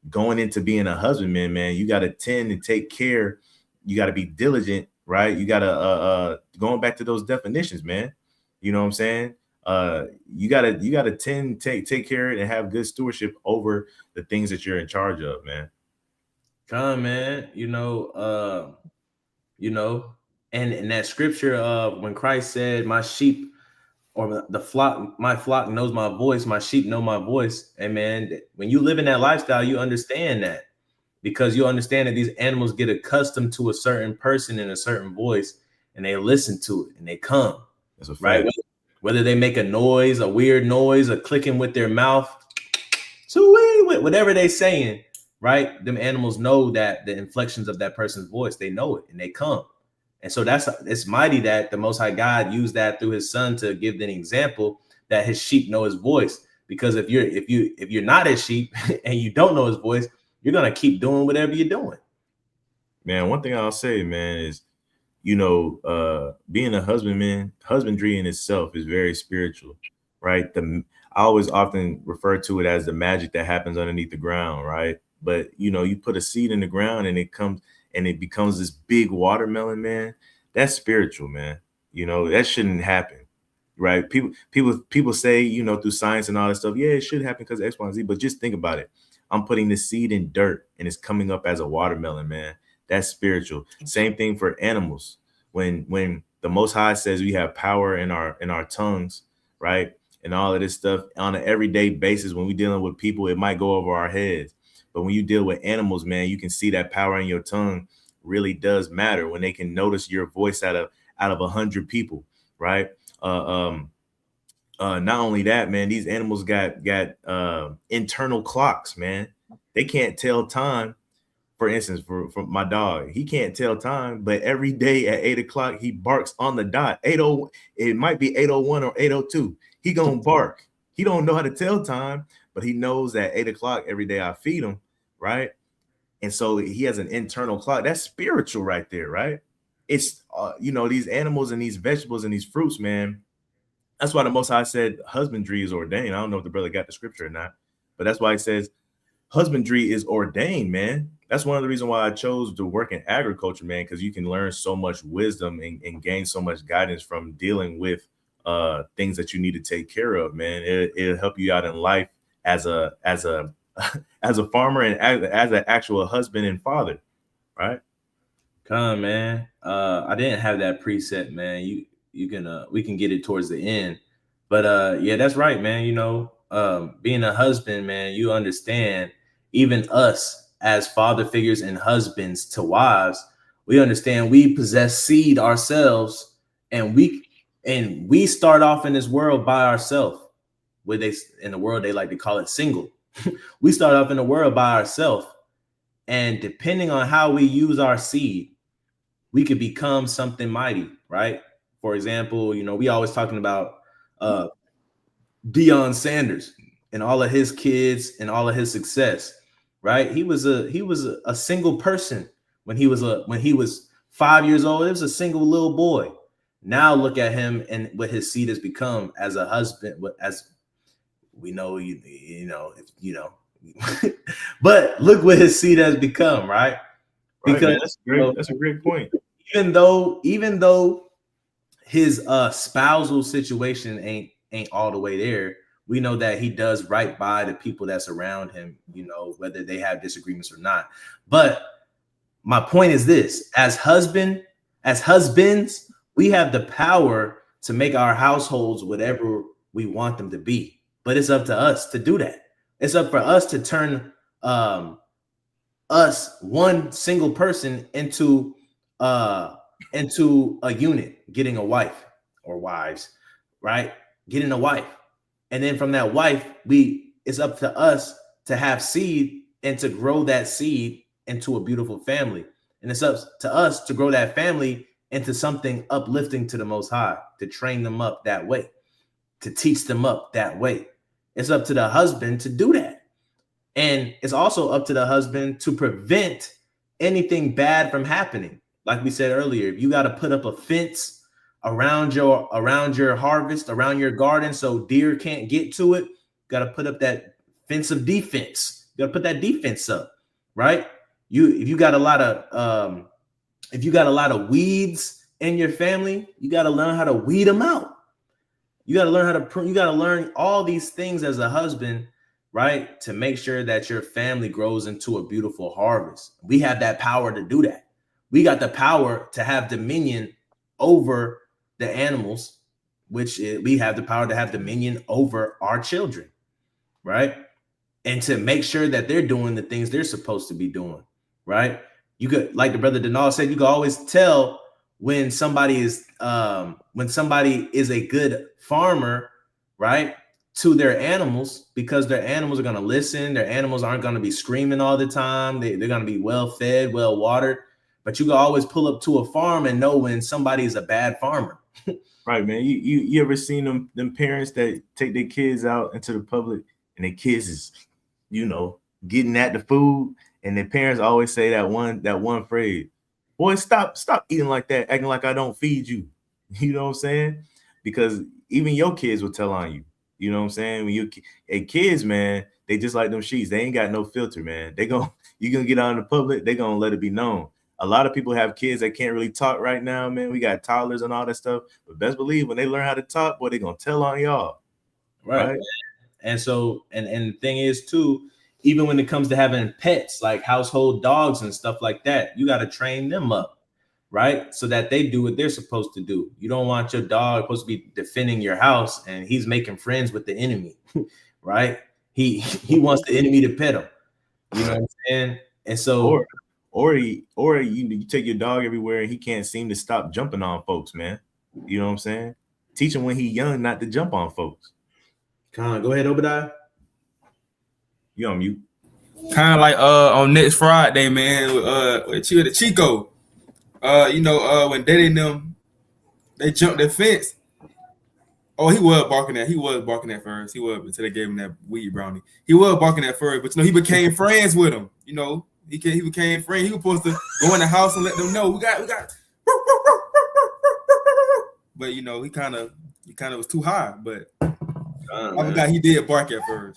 Speaker 3: going into being a husbandman, man, you got to tend and take care. You got to be diligent, right? You got to going back to those definitions, man. You know what I'm saying? You gotta tend, take care and have good stewardship over the things that you're in charge of, man.
Speaker 1: Come, man. And in that scripture when Christ said, my sheep or the flock, my flock knows my voice, my sheep know my voice. And man, when you live in that lifestyle, you understand that, because you understand that these animals get accustomed to a certain person and a certain voice, and they listen to it and they come.
Speaker 3: That's a fact.
Speaker 1: Right? Whether they make a noise, a weird noise, a clicking with their mouth, whatever they saying, right? Them animals know that the inflections of that person's voice, they know it and they come. And so it's mighty that the Most High God used that through his son to give an example that his sheep know his voice. Because if you're not his sheep and you don't know his voice, you're gonna keep doing whatever you're doing.
Speaker 3: Man, one thing I'll say, man, is being a husbandman, husbandry in itself is very spiritual, right? I always often refer to it as the magic that happens underneath the ground, right? But you put a seed in the ground and it becomes this big watermelon, man. That's spiritual, man. That shouldn't happen, right? People say, through science and all that stuff, yeah, it should happen because of X, Y, and Z. But just think about it. I'm putting this seed in dirt and it's coming up as a watermelon, man. That's spiritual. Same thing for animals. When the Most High says we have power in our tongues, right? And all of this stuff on an everyday basis, when we're dealing with people, it might go over our heads. But when you deal with animals, man, you can see that power in your tongue really does matter when they can notice your voice out of 100 people, right? Not only that, man, these animals got internal clocks, man. They can't tell time. For instance, for my dog, he can't tell time, but every day at 8 o'clock, he barks on the dot. 8:01, it might be 8:01 or 8:02. He gonna bark. He don't know how to tell time, but he knows that 8 o'clock every day I feed him, right? And so he has an internal clock. That's spiritual right there, right? It's these animals and these vegetables and these fruits, man. That's why the Most High said husbandry is ordained. I don't know if the brother got the scripture or not, but that's why he says husbandry is ordained, man. That's one of the reasons why I chose to work in agriculture, man, because you can learn so much wisdom and gain so much guidance from dealing with things that you need to take care of, man. It'll help you out in life as a as a as a farmer and as an actual husband and father, right?
Speaker 1: Come, man. I didn't have that preset, man. You can we can get it towards the end. But yeah, that's right, man. You know, being a husband, man, you understand, even us as father figures and husbands to wives, we understand we possess seed ourselves, and we start off in this world by ourselves. Where they in the world they like to call it single. We start off in the world by ourselves, and depending on how we use our seed, we could become something mighty, right? For example, you know, we always talking about uh Deion Sanders and all of his kids and all of his success, right? He was a single person when he was 5 years old. It was a single little boy. Now look at him and what his seed has become as a husband, as we know, you know, but look what his seed has become, right?
Speaker 3: Right,
Speaker 1: Because
Speaker 3: man, that's great. That's a great point.
Speaker 1: even though his spousal situation ain't all the way there, we know that he does right by the people that's around him, you know, whether they have disagreements or not. But my point is this: as husbands, we have the power to make our households whatever we want them to be. But it's up to us to do that. It's up for us to turn us, one single person, into a unit, getting a wife or wives, right? Getting a wife. And then from that wife, it's up to us to have seed and to grow that seed into a beautiful family. And it's up to us to grow that family into something uplifting to the Most High, to train them up that way, to teach them up that way. It's up to the husband to do that. And it's also up to the husband to prevent anything bad from happening. Like we said earlier, if you got to put up a fence around your harvest, around your garden, so deer can't get to it, got to put up that fence of defense. You got to put that defense up, right? If you got a lot of weeds in your family, you got to learn how to weed them out. You got to learn how to prune. You got to learn all these things as a husband, right? To make sure that your family grows into a beautiful harvest. We have that power to do that. We got the power to have dominion over the animals, which we have the power to have dominion over our children, right? And to make sure that they're doing the things they're supposed to be doing, right? You could, like the brother Denal said, you can always tell when somebody is a good farmer, right, to their animals, because their animals are going to listen. Their animals aren't going to be screaming all the time. They're going to be well fed, well watered. But you can always pull up to a farm and know when somebody is a bad farmer.
Speaker 3: Right, man. You ever seen them parents that take their kids out into the public and their kids is, you know, getting at the food, and their parents always say that one phrase, "Boy, stop eating like that, acting like I don't feed you." You know what I'm saying? Because even your kids will tell on you. You know what I'm saying? When kids, man, they just like them sheets. They ain't got no filter, man. You gonna get out in the public, they gonna let it be known. A lot of people have kids that can't really talk right now, man. We got toddlers and all that stuff. But best believe when they learn how to talk, boy, they gonna tell on y'all.
Speaker 1: Right. And so, and the thing is too, even when it comes to having pets, like household dogs and stuff like that, you got to train them up, right? So that they do what they're supposed to do. You don't want your dog supposed to be defending your house and he's making friends with the enemy, right? He wants the enemy to pet him. You know what I'm saying? And so,
Speaker 3: or you take your dog everywhere and he can't seem to stop jumping on folks, man. You know what I'm saying? Teach him when he's young not to jump on folks.
Speaker 1: Go ahead, Obadiah.
Speaker 3: You on mute.
Speaker 2: Kind of like on next Friday, man, with Chico. When Daddy and them, they jumped the fence. Oh, he was barking at first. He was until they gave him that weed brownie. He was barking at first, but he became friends with him. You know, he became friends. He was supposed to go in the house and let them know we got. But he kind of was too high. But I forgot he did bark at first.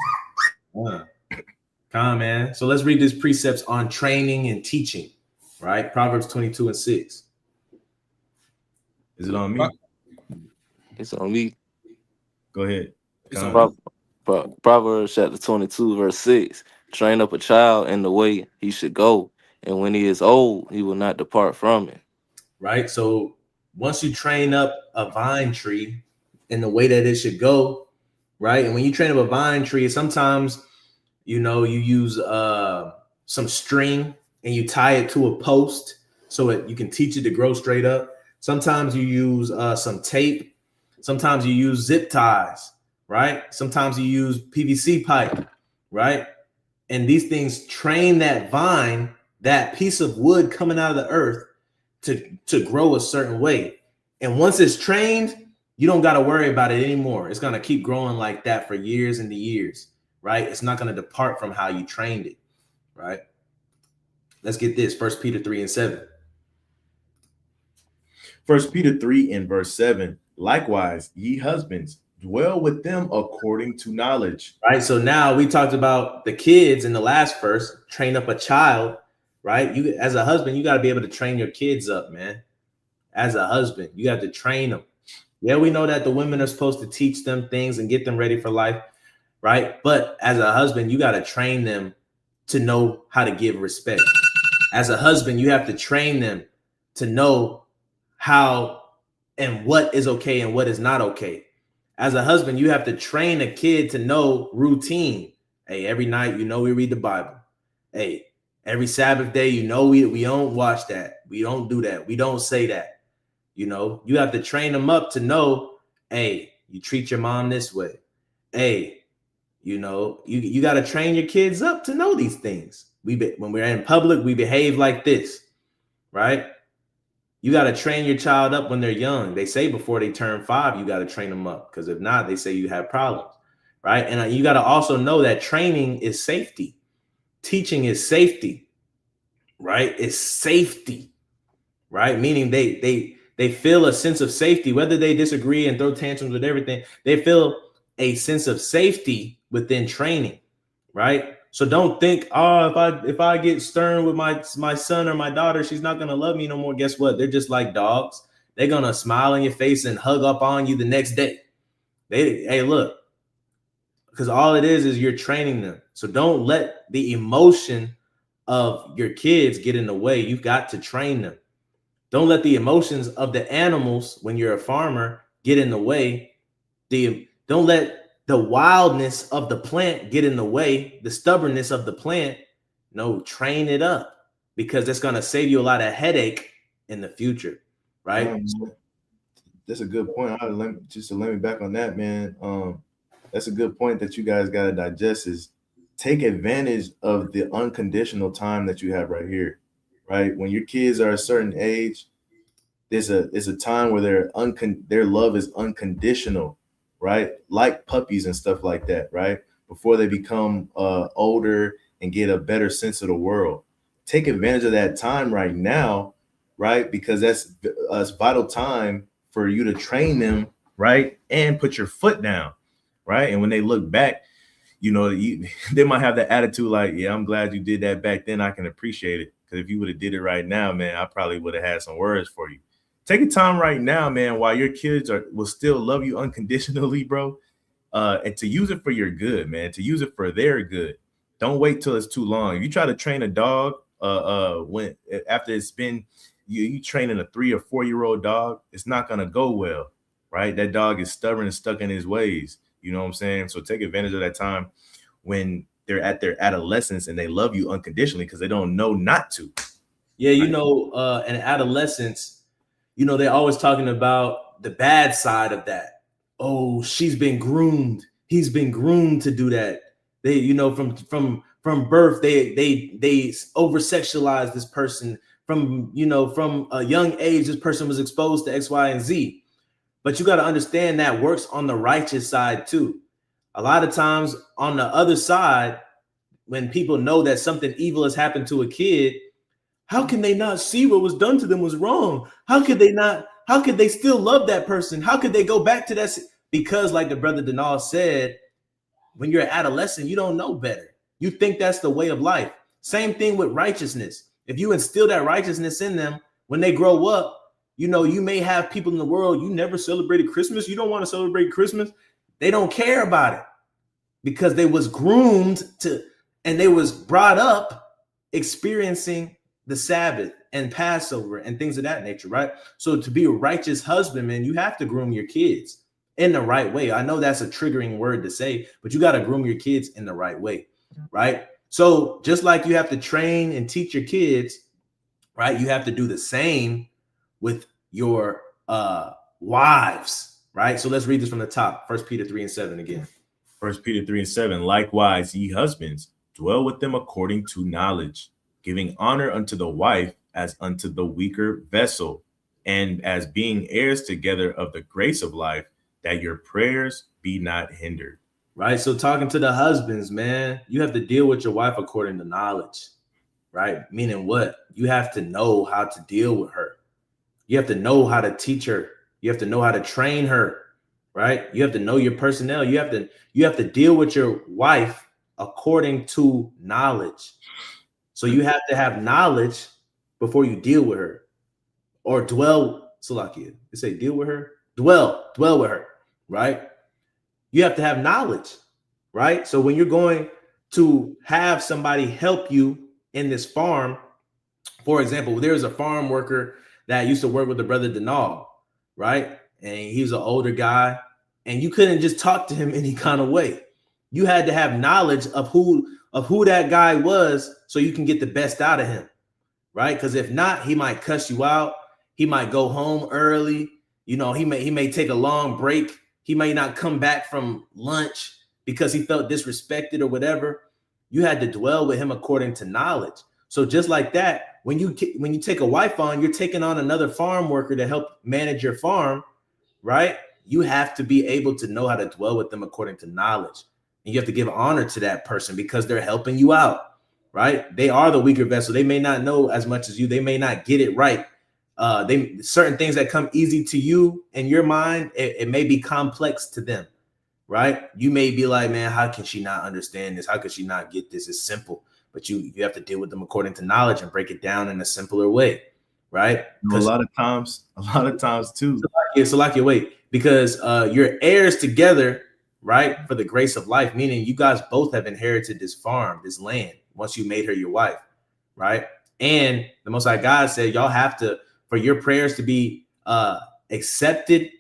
Speaker 1: Come on, man. So let's read these precepts on training and teaching, right? Proverbs 22:6.
Speaker 3: Is it on me?
Speaker 4: It's on me.
Speaker 3: Go ahead.
Speaker 2: It's on
Speaker 3: Con.
Speaker 2: you.
Speaker 4: Proverbs chapter 22, verse 6. Train up a child in the way he should go, and when he is old, he will not depart from it.
Speaker 1: Right. So once you train up a vine tree in the way that it should go, right? And when you train up a vine tree, sometimes you use some string and you tie it to a post so you can teach it to grow straight up. Sometimes you use some tape. Sometimes you use zip ties, right? Sometimes you use PVC pipe, right? And these things train that vine, that piece of wood coming out of the earth, to grow a certain way. And once it's trained, you don't got to worry about it anymore. It's going to keep growing like that for years and years, right? It's not going to depart from how you trained it, right? Let's get this. 1 Peter 3:7.
Speaker 3: 1 Peter 3 and verse 7. Likewise, ye husbands, dwell with them according to knowledge.
Speaker 1: Right. So now we talked about the kids in the last verse, train up a child, right? You, as a husband, you got to be able to train your kids up, man. As a husband, you have to train them. Yeah, we know that the women are supposed to teach them things and get them ready for life, right? But as a husband, you got to train them to know how to give respect. As a husband, you have to train them to know how and what is okay and what is not okay. As a husband, you have to train a kid to know routine. Hey, every night, we read the Bible. Hey, every Sabbath day, we don't watch that. We don't do that. We don't say that. You have to train them up to know, hey, you treat your mom this way. Hey, you got to train your kids up to know these things. When we're in public, we behave like this, right? You got to train your child up when they're young. They say before they turn 5, you got to train them up, because if not, they say you have problems, right? And you got to also know that training is safety. Teaching is safety, right? It's safety, right? Meaning they feel a sense of safety, whether they disagree and throw tantrums with everything. They feel a sense of safety within training, right? So don't think, if I get stern with my son or my daughter, she's not gonna love me no more. Guess what? They're just like dogs. They're gonna smile in your face and hug up on you the next day. Hey, look, because all it is you're training them. So don't let the emotion of your kids get in the way. You've got to train them. Don't let the emotions of the animals, when you're a farmer, get in the way. Don't let the wildness of the plant get in the way, the stubbornness of the plant. No, train it up, because that's going to save you a lot of headache in the future, right?
Speaker 3: That's a good point. Just to let me back on that, man. That's a good point that you guys got to digest, is take advantage of the unconditional time that you have right here, right? When your kids are a certain age, there's a time where their love is unconditional, right? Like puppies and stuff like that, right? Before they become older and get a better sense of the world. Take advantage of that time right now, right? Because that's a vital time for you to train them, right? And put your foot down, right? And when they look back, they might have the attitude like, yeah, I'm glad you did that back then. I can appreciate it. Because if you would have did it right now, man, I probably would have had some words for you. Take a time right now, man, while your kids will still love you unconditionally, bro. And to use it for your good, man, to use it for their good. Don't wait till it's too long. If you try to train a dog, when after it's been you training a 3 or 4 year old dog, it's not gonna go well, right? That dog is stubborn and stuck in his ways. You know what I'm saying? So take advantage of that time when they're at their adolescence and they love you unconditionally because they don't know not to.
Speaker 1: Yeah, in adolescence, they're always talking about the bad side of that. Oh, she's been groomed. He's been groomed to do that. They, from birth, they over sexualize this person. From a young age, this person was exposed to X, Y, and Z. But you got to understand that works on the righteous side too. A lot of times on the other side, when people know that something evil has happened to a kid, how can they not see what was done to them was wrong? How could they still love that person? How could they go back to that? Because like the brother Denal said, when you're an adolescent, you don't know better. You think that's the way of life. Same thing with righteousness. If you instill that righteousness in them, when they grow up, You know, you may have people in the world, you never celebrated Christmas. You don't want to celebrate Christmas. They don't care about it because they was groomed to, and they was brought up experiencing the Sabbath and Passover and things of that nature, right? So to be a righteous husbandman, you have to groom your kids in the right way. I know that's a triggering word to say, but you got to groom your kids in the right way, right? So just like you have to train and teach your kids, right? You have to do the same with your wives, right? So let's read this from the top. 1 Peter 3:7 again.
Speaker 3: 1 Peter 3:7. Likewise, ye husbands, dwell with them according to knowledge, giving honor unto the wife as unto the weaker vessel, and as being heirs together of the grace of life, that your prayers be not hindered.
Speaker 1: Right. So talking to the husbands, man, you have to deal with your wife according to knowledge, right? Meaning what? You have to know how to deal with her. You have to know how to teach her. You have to know how to train her, right? You have to know your personnel. You have to deal with your wife according to knowledge. So you have to have knowledge before you deal with her, or dwell. Salakia, you say deal with her, dwell with her, right? You have to have knowledge, right? So when you're going to have somebody help you in this farm, for example, there's a farm worker that used to work with the brother Denal, right? And he was an older guy, and you couldn't just talk to him any kind of way. You had to have knowledge of who that guy was so you can get the best out of him, right? Because if not, he might cuss you out. He might go home early. You know, he may take a long break. He may not come back from lunch because he felt disrespected or whatever. You had to dwell with him according to knowledge. So just like that, when you take a wife on, you're taking on another farm worker to help manage your farm, right? You have to be able to know how to dwell with them according to knowledge. And you have to give honor to that person because they're helping you out, right? They are the weaker vessel. They may not know as much as you. They may not get it right. Certain things that come easy to you in your mind, it may be complex to them, right? You may be like, man, how can she not understand this? How could she not get this? It's simple, but you have to deal with them according to knowledge and break it down in a simpler way, right?
Speaker 3: A lot of times too.
Speaker 1: So like your way, because you're heirs together, right? For the grace of life, meaning you guys both have inherited this farm, this land, once you made her your wife, right? And the Most High God said, y'all have to, for your prayers to be accepted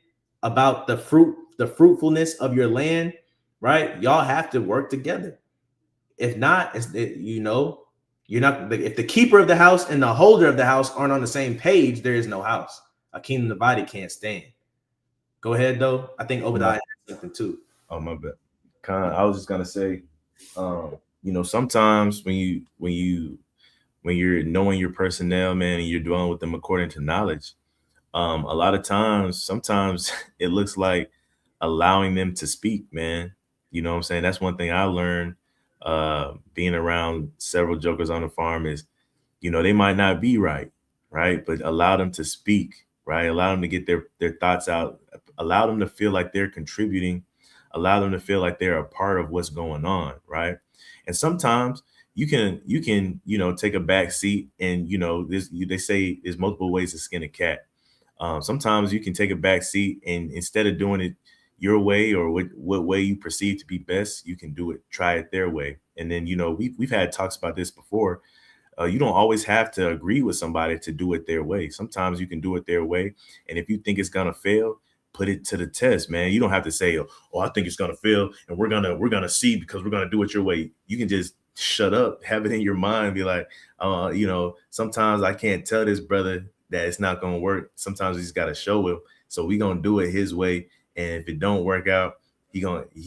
Speaker 1: about the fruitfulness of your land, right? Y'all have to work together. If not, you're not. If the keeper of the house and the holder of the house aren't on the same page, there is no house. A kingdom divided can't stand. Go ahead, though. I think Obadiah has something too.
Speaker 3: Oh, my bad. I was just gonna say, sometimes when you're knowing your personnel, man, and you're dwelling with them according to knowledge, a lot of times, sometimes it looks like allowing them to speak, man. You know what I'm saying? That's one thing I learned being around several jokers on the farm is, they might not be right, but allow them to speak, right? Allow them to get their thoughts out. Allow them to feel like they're contributing. Allow them to feel like they're a part of what's going on, right? And sometimes you can take a back seat, and they say there's multiple ways to skin a cat. Sometimes you can take a back seat, and instead of doing it your way or what way you perceive to be best, you can try it their way. And then we've had talks about this before. You don't always have to agree with somebody to do it their way. Sometimes you can do it their way, and if you think it's gonna fail, put it to the test, man. You don't have to say, "Oh, I think it's gonna fail, and we're gonna see because we're gonna do it your way." You can just shut up, have it in your mind, be like, sometimes I can't tell this brother that it's not gonna work. Sometimes we just gotta show him. So we gonna do it his way, and if it don't work out, he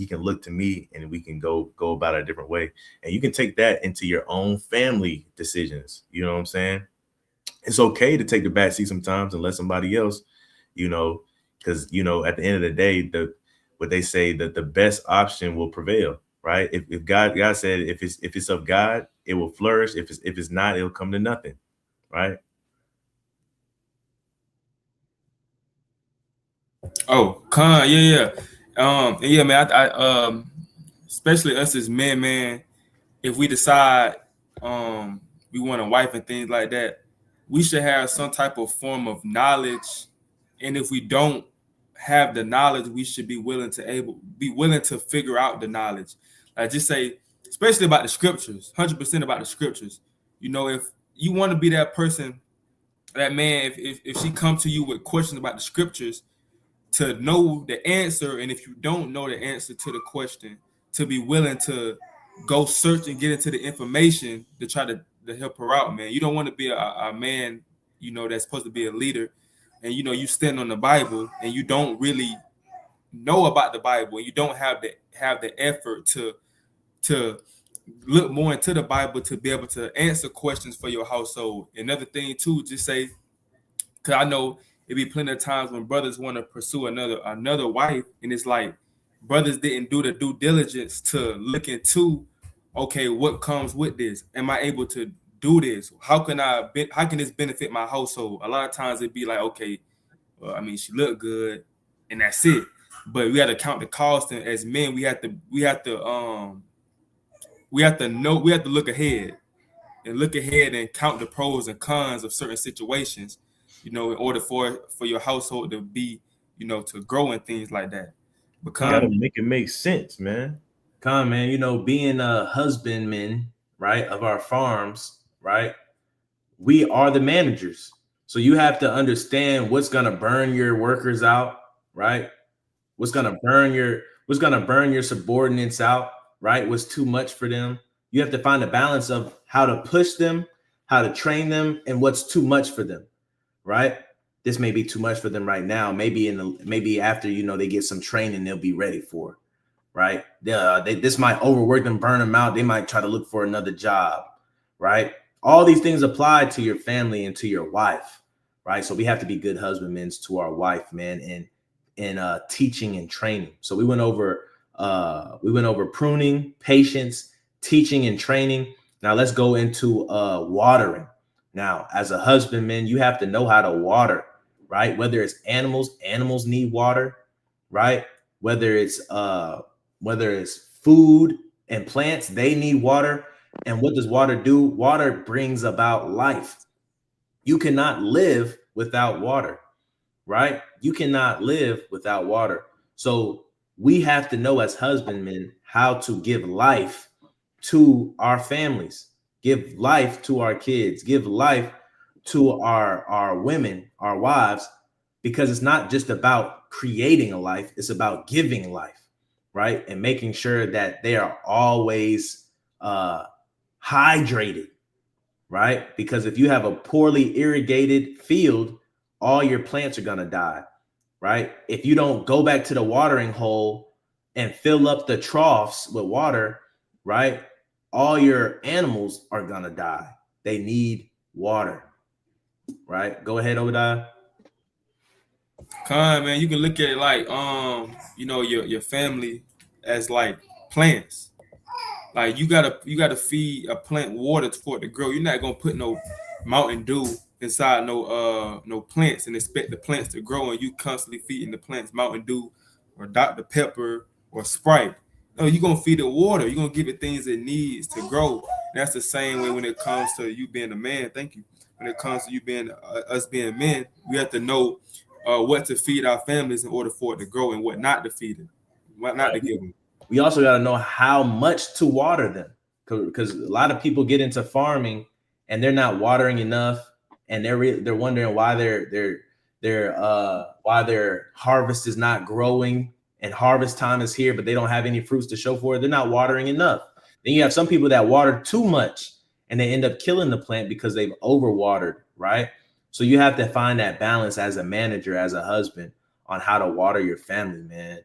Speaker 3: can look to me, and we can go about it a different way. And you can take that into your own family decisions. You know what I'm saying? It's okay to take the back seat sometimes and let somebody else, because at the end of the day, what they say that the best option will prevail, right? If God said if it's of God, it will flourish. If it's not, it'll come to nothing, right?
Speaker 2: Oh, yeah. Yeah, man. I especially us as men, man. If we decide we want a wife and things like that, we should have some type of form of knowledge. And if we don't have the knowledge, we should be willing to figure out the knowledge. Like just say, especially about the scriptures, 100% about the scriptures. You know, if you want to be that person, that man, if she come to you with questions about the scriptures, to know the answer, and if you don't know the answer to the question, to be willing to go search and get into the information to try to help her out, man. You don't want to be a man, you know, that's supposed to be a leader, and you know you stand on the Bible and you don't really know about the Bible, and you don't have the effort to look more into the Bible to be able to answer questions for your household. Another thing too, just say, because I know it be plenty of times when brothers want to pursue another wife, and it's like brothers didn't do the due diligence to look into, okay, what comes with this? Am I able to do this? How can this benefit my household? A lot of times it'd be like, okay, well, I mean, she look good, and that's it. But we got to count the cost, and as men, we have to look ahead and count the pros and cons of certain situations, you know, in order for your household to be, you know, to grow and things like that.
Speaker 3: You gotta make it make sense, man.
Speaker 1: Come, man, you know, being a husbandman, right, of our farms, right, we are the managers. So you have to understand what's gonna burn your workers out, right? What's gonna burn your subordinates out, right? What's too much for them. You have to find a balance of how to push them, how to train them, and what's too much for them, right? This may be too much for them right now. Maybe after, you know, they get some training, they'll be ready for it, right? This might overwork them, burn them out. They might try to look for another job, right? All these things apply to your family and to your wife, right? So we have to be good husbandmen to our wife, man, and teaching and training. So we went over pruning, patience, teaching and training. Now let's go into watering. Now, as a husbandman, you have to know how to water, right? Whether it's animals need water, right? Whether it's food and plants, they need water. And what does water do? Water brings about life. You cannot live without water, right? You cannot live without water. So we have to know as husbandmen how to give life to our families, give life to our kids, give life to our women, our wives, because it's not just about creating a life, it's about giving life, right? And making sure that they are always hydrated, right? Because if you have a poorly irrigated field, all your plants are going to die, right? If you don't go back to the watering hole and fill up the troughs with water, right, all your animals are going to die. They need water, right? Go ahead, Obadiah.
Speaker 2: Man, you can look at it like, you know, your family as like plants. Like you gotta feed a plant water for it to grow. You're not gonna put no Mountain Dew inside no plants and expect the plants to grow, and you constantly feeding the plants Mountain Dew or Dr. Pepper or Sprite. No, you're gonna feed it water. You're gonna give it things it needs to grow. And that's the same way when it comes to you being a man. Thank you. When it comes to you being us being men, we have to know what to feed our families in order for it to grow, and what not to feed them, what not to give them.
Speaker 1: We also got to know how much to water them, because a lot of people get into farming and they're not watering enough, and they're wondering why why their harvest is not growing, and harvest time is here, but they don't have any fruits to show for it. They're not watering enough. Then you have some people that water too much and they end up killing the plant because they've overwatered, right? So you have to find that balance as a manager, as a husband, on how to water your family, man.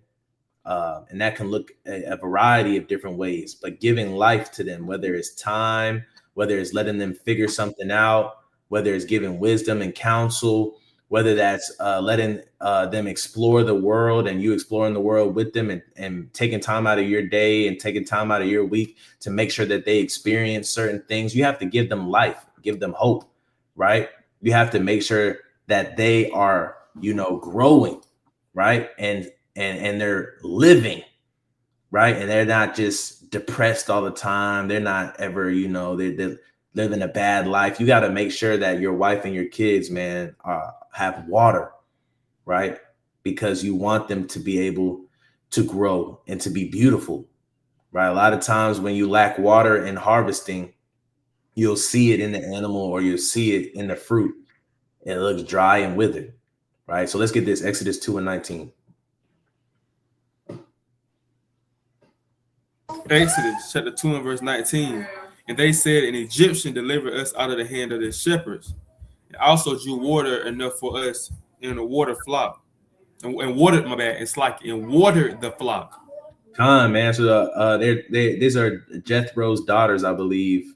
Speaker 1: And that can look a variety of different ways, but giving life to them, whether it's time, whether it's letting them figure something out, whether it's giving wisdom and counsel, whether that's letting them explore the world and you exploring the world with them, and taking time out of your day and taking time out of your week to make sure that they experience certain things. You have to give them life, give them hope, right? You have to make sure that they are, you know, growing, right? And they're living, right? And they're not just depressed all the time. They're not ever, you know, living a bad life, you got to make sure that your wife and your kids, man, have water, right? Because you want them to be able to grow and to be beautiful, right? A lot of times when you lack water in harvesting, you'll see it in the animal or you'll see it in the fruit. It looks dry and withered, right? So let's get this, Exodus 2:19.
Speaker 2: Exodus chapter 2 and verse 19. And they said, an Egyptian delivered us out of the hand of the shepherds, and also drew water enough for us in a water flock. And watered, my bad, it's like, and watered the flock.
Speaker 1: Con, man. So these are Jethro's daughters, I believe.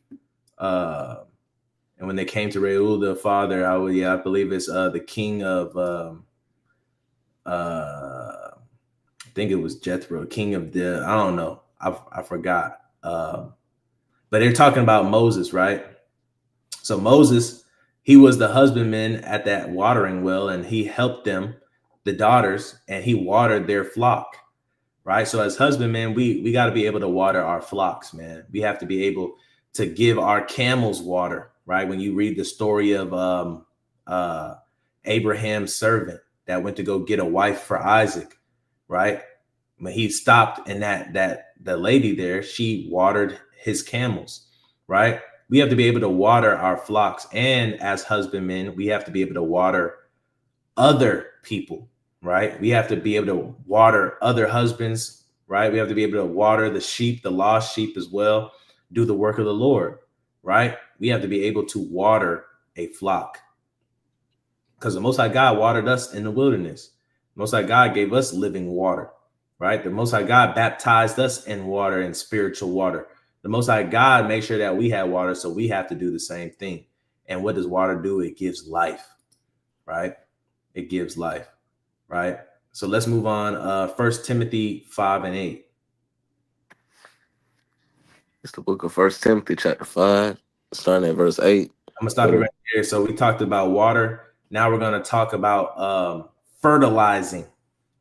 Speaker 1: And when they came to Reuel, the father, I believe it's the king of I think it was Jethro, king of I don't know. I forgot. But they're talking about Moses, right? So Moses, he was the husbandman at that watering well, and he helped them, the daughters, and he watered their flock, right? So as husbandmen, we got to be able to water our flocks, man. We have to be able to give our camels water, right? When you read the story of Abraham's servant that went to go get a wife for Isaac, right? When he stopped, and that the lady there, she watered his camels, right? We have to be able to water our flocks, and as husbandmen, we have to be able to water other people, right? We have to be able to water other husbands, right? We have to be able to water the sheep, the lost sheep as well, do the work of the Lord, right? We have to be able to water a flock, because the Most High God watered us in the wilderness. The Most High God gave us living water, right? The Most High God baptized us in water and spiritual water. The Most High God made sure that we had water, so we have to do the same thing. And what does water do? It gives life, right? It gives life, right? So let's move on. 1 Timothy 5:8.
Speaker 4: It's the book of 1 Timothy chapter 5, starting at verse 8.
Speaker 1: I'm gonna stop it right here. So we talked about water. Now we're gonna talk about fertilizing,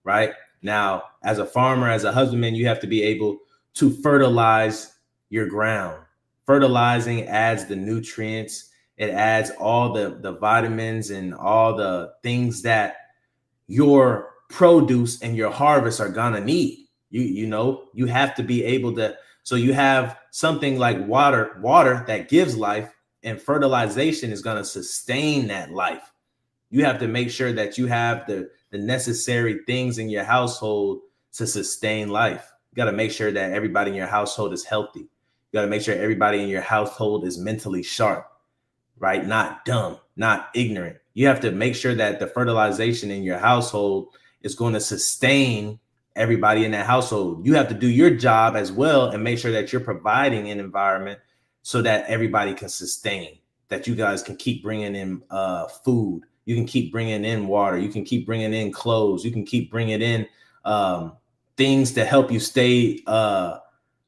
Speaker 1: right? Now, as a farmer, as a husbandman, you have to be able to fertilize your ground. Fertilizing adds the nutrients. It adds all the vitamins and all the things that your produce and your harvest are gonna need. You know, you have to be able to. So you have something like water that gives life, and fertilization is going to sustain that life. You have to make sure that you have the necessary things in your household to sustain life. You got to make sure that everybody in your household is healthy. You got to make sure everybody in your household is mentally sharp, right? Not dumb, not ignorant. You have to make sure that the fertilization in your household is going to sustain everybody in that household. You have to do your job as well and make sure that you're providing an environment so that everybody can sustain, that you guys can keep bringing in food. You can keep bringing in water. You can keep bringing in clothes. You can keep bringing in things to help you stay up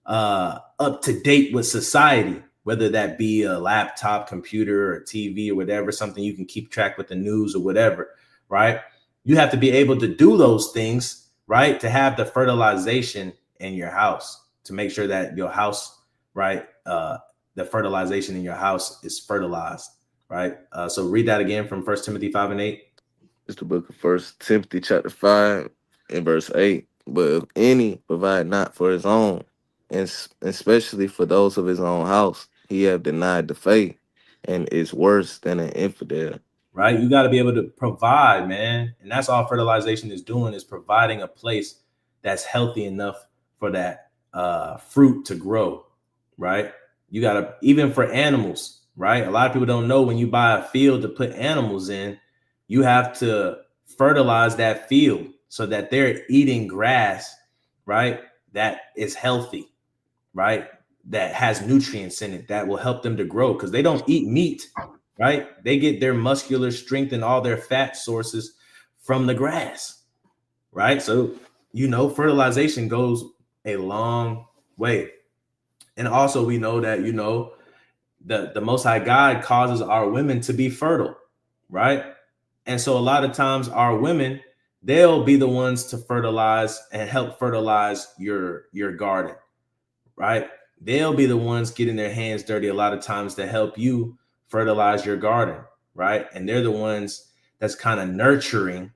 Speaker 1: to date with society, whether that be a laptop, computer, or TV, or whatever, something you can keep track with the news or whatever, right? You have to be able to do those things, right? To have the fertilization in your house, to make sure that your house, right? The fertilization in your house is fertilized, right? So read that again from 1 Timothy 5:8.
Speaker 4: It's the book of 1 Timothy chapter 5 and verse 8. But if any provide not for his own, and especially for those of his own house, he have denied the faith and is worse than an infidel.
Speaker 1: Right? You got to be able to provide, man. And that's all fertilization is doing, is providing a place that's healthy enough for that fruit to grow, right? You got to, even for animals, right? A lot of people don't know, when you buy a field to put animals in, you have to fertilize that field so that they're eating grass, right? That is healthy, right? That has nutrients in it that will help them to grow, because they don't eat meat, right? They get their muscular strength and all their fat sources from the grass, right? So, you know, fertilization goes a long way. And also we know that, you know, the Most High God causes our women to be fertile, right? And so a lot of times our women, they'll be the ones to fertilize and help fertilize your garden, right? they'll be the ones getting their hands dirty a lot of times to help you fertilize your garden, right? And they're the ones that's kind of nurturing,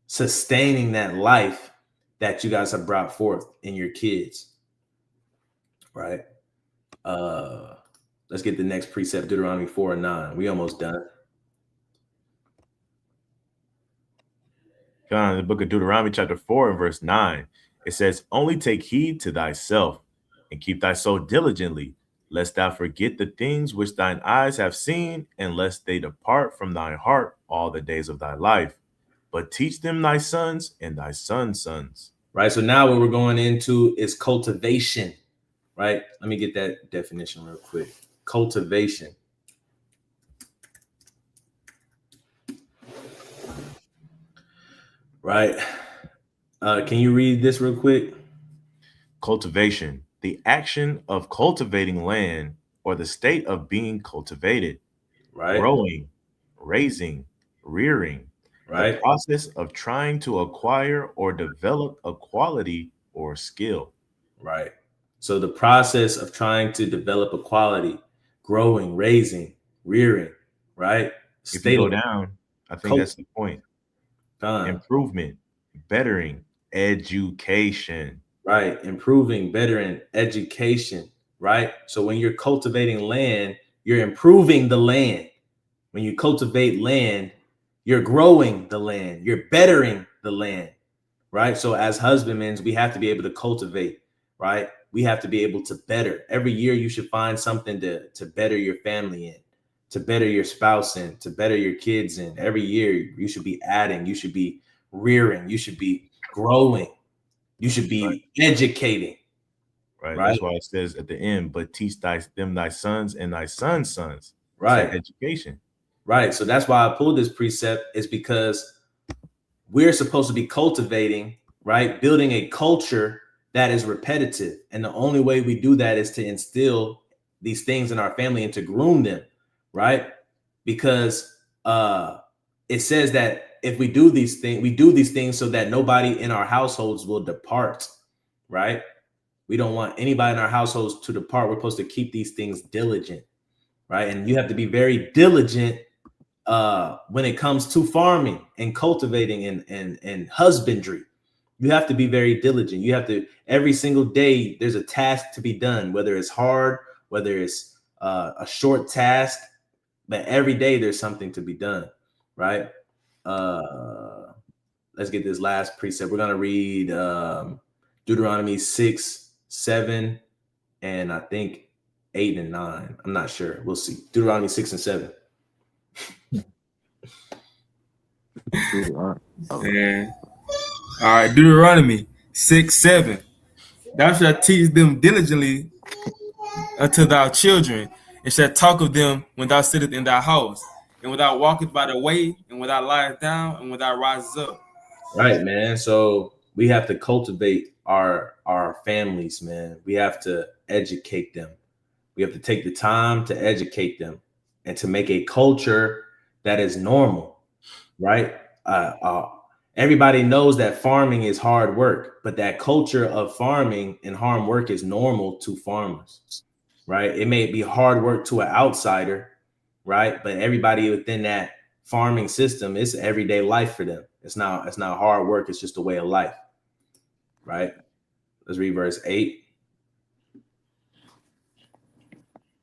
Speaker 1: sustaining that life that you guys have brought forth in your kids, right? Let's get the next precept, Deuteronomy 4:9. We almost done.
Speaker 3: In the book of Deuteronomy, chapter 4 and verse 9, it says, "Only take heed to thyself, and keep thy soul diligently, lest thou forget the things which thine eyes have seen, and lest they depart from thy heart all the days of thy life. But teach them thy sons and thy sons' sons."
Speaker 1: Right. So now what we're going into is cultivation, right? Let me get that definition real quick. Cultivation. Right. Can you read this real quick?
Speaker 3: Cultivation, the action of cultivating land or the state of being cultivated,
Speaker 1: Right.
Speaker 3: growing, raising, rearing, the
Speaker 1: Right.
Speaker 3: process of trying to acquire or develop a quality or skill.
Speaker 1: Right. So the process of trying to develop a quality, growing, raising, rearing, right?
Speaker 3: If you go down, I think that's the point. Improvement, bettering, education.
Speaker 1: Right. Improving, bettering, education. Right. So when you're cultivating land, you're improving the land. When you cultivate land, you're growing the land, you're bettering the land. Right. So as husbandmen, we have to be able to cultivate. Right. We have to be able to better. Every year you should find something to better your family in, to better your spouse in, to better your kids in. Every year you should be adding, you should be rearing, you should be growing, you should be educating.
Speaker 3: Right. That's why it says at the end, but teach them thy sons and thy sons' sons.
Speaker 1: Right.
Speaker 3: Education.
Speaker 1: Right. So that's why I pulled this precept, is because we're supposed to be cultivating, right? Building a culture that is repetitive. And the only way we do that is to instill these things in our family and to groom them, right? Because it says that if we do these things so that nobody in our households will depart, right? We don't want anybody in our households to depart. We're supposed to keep these things diligent, right? And you have to be very diligent when it comes to farming and cultivating and husbandry. You have to be very diligent. You have to, every single day, there's a task to be done, whether it's hard, whether it's a short task, but every day there's something to be done, right? Let's get this last precept. We're going to read Deuteronomy 6, 7, and I think 8 and 9. I'm not sure. We'll see. Deuteronomy 6 and 7.
Speaker 2: Yeah. All right, Deuteronomy 6, 7. Thou shalt teach them diligently unto thy children, and shalt talk of them when thou sittest in thy house, and when thou walkest by the way, and when thou liest down, and when thou risest up.
Speaker 1: Right, man. So we have to cultivate our families, man. We have to educate them. We have to take the time to educate them and to make a culture that is normal, right? Everybody knows that farming is hard work, but that culture of farming and hard work is normal to farmers, right? It may be hard work to an outsider, right? But everybody within that farming system, it's everyday life for them. It's not hard work. It's just a way of life, right? Let's read verse 8.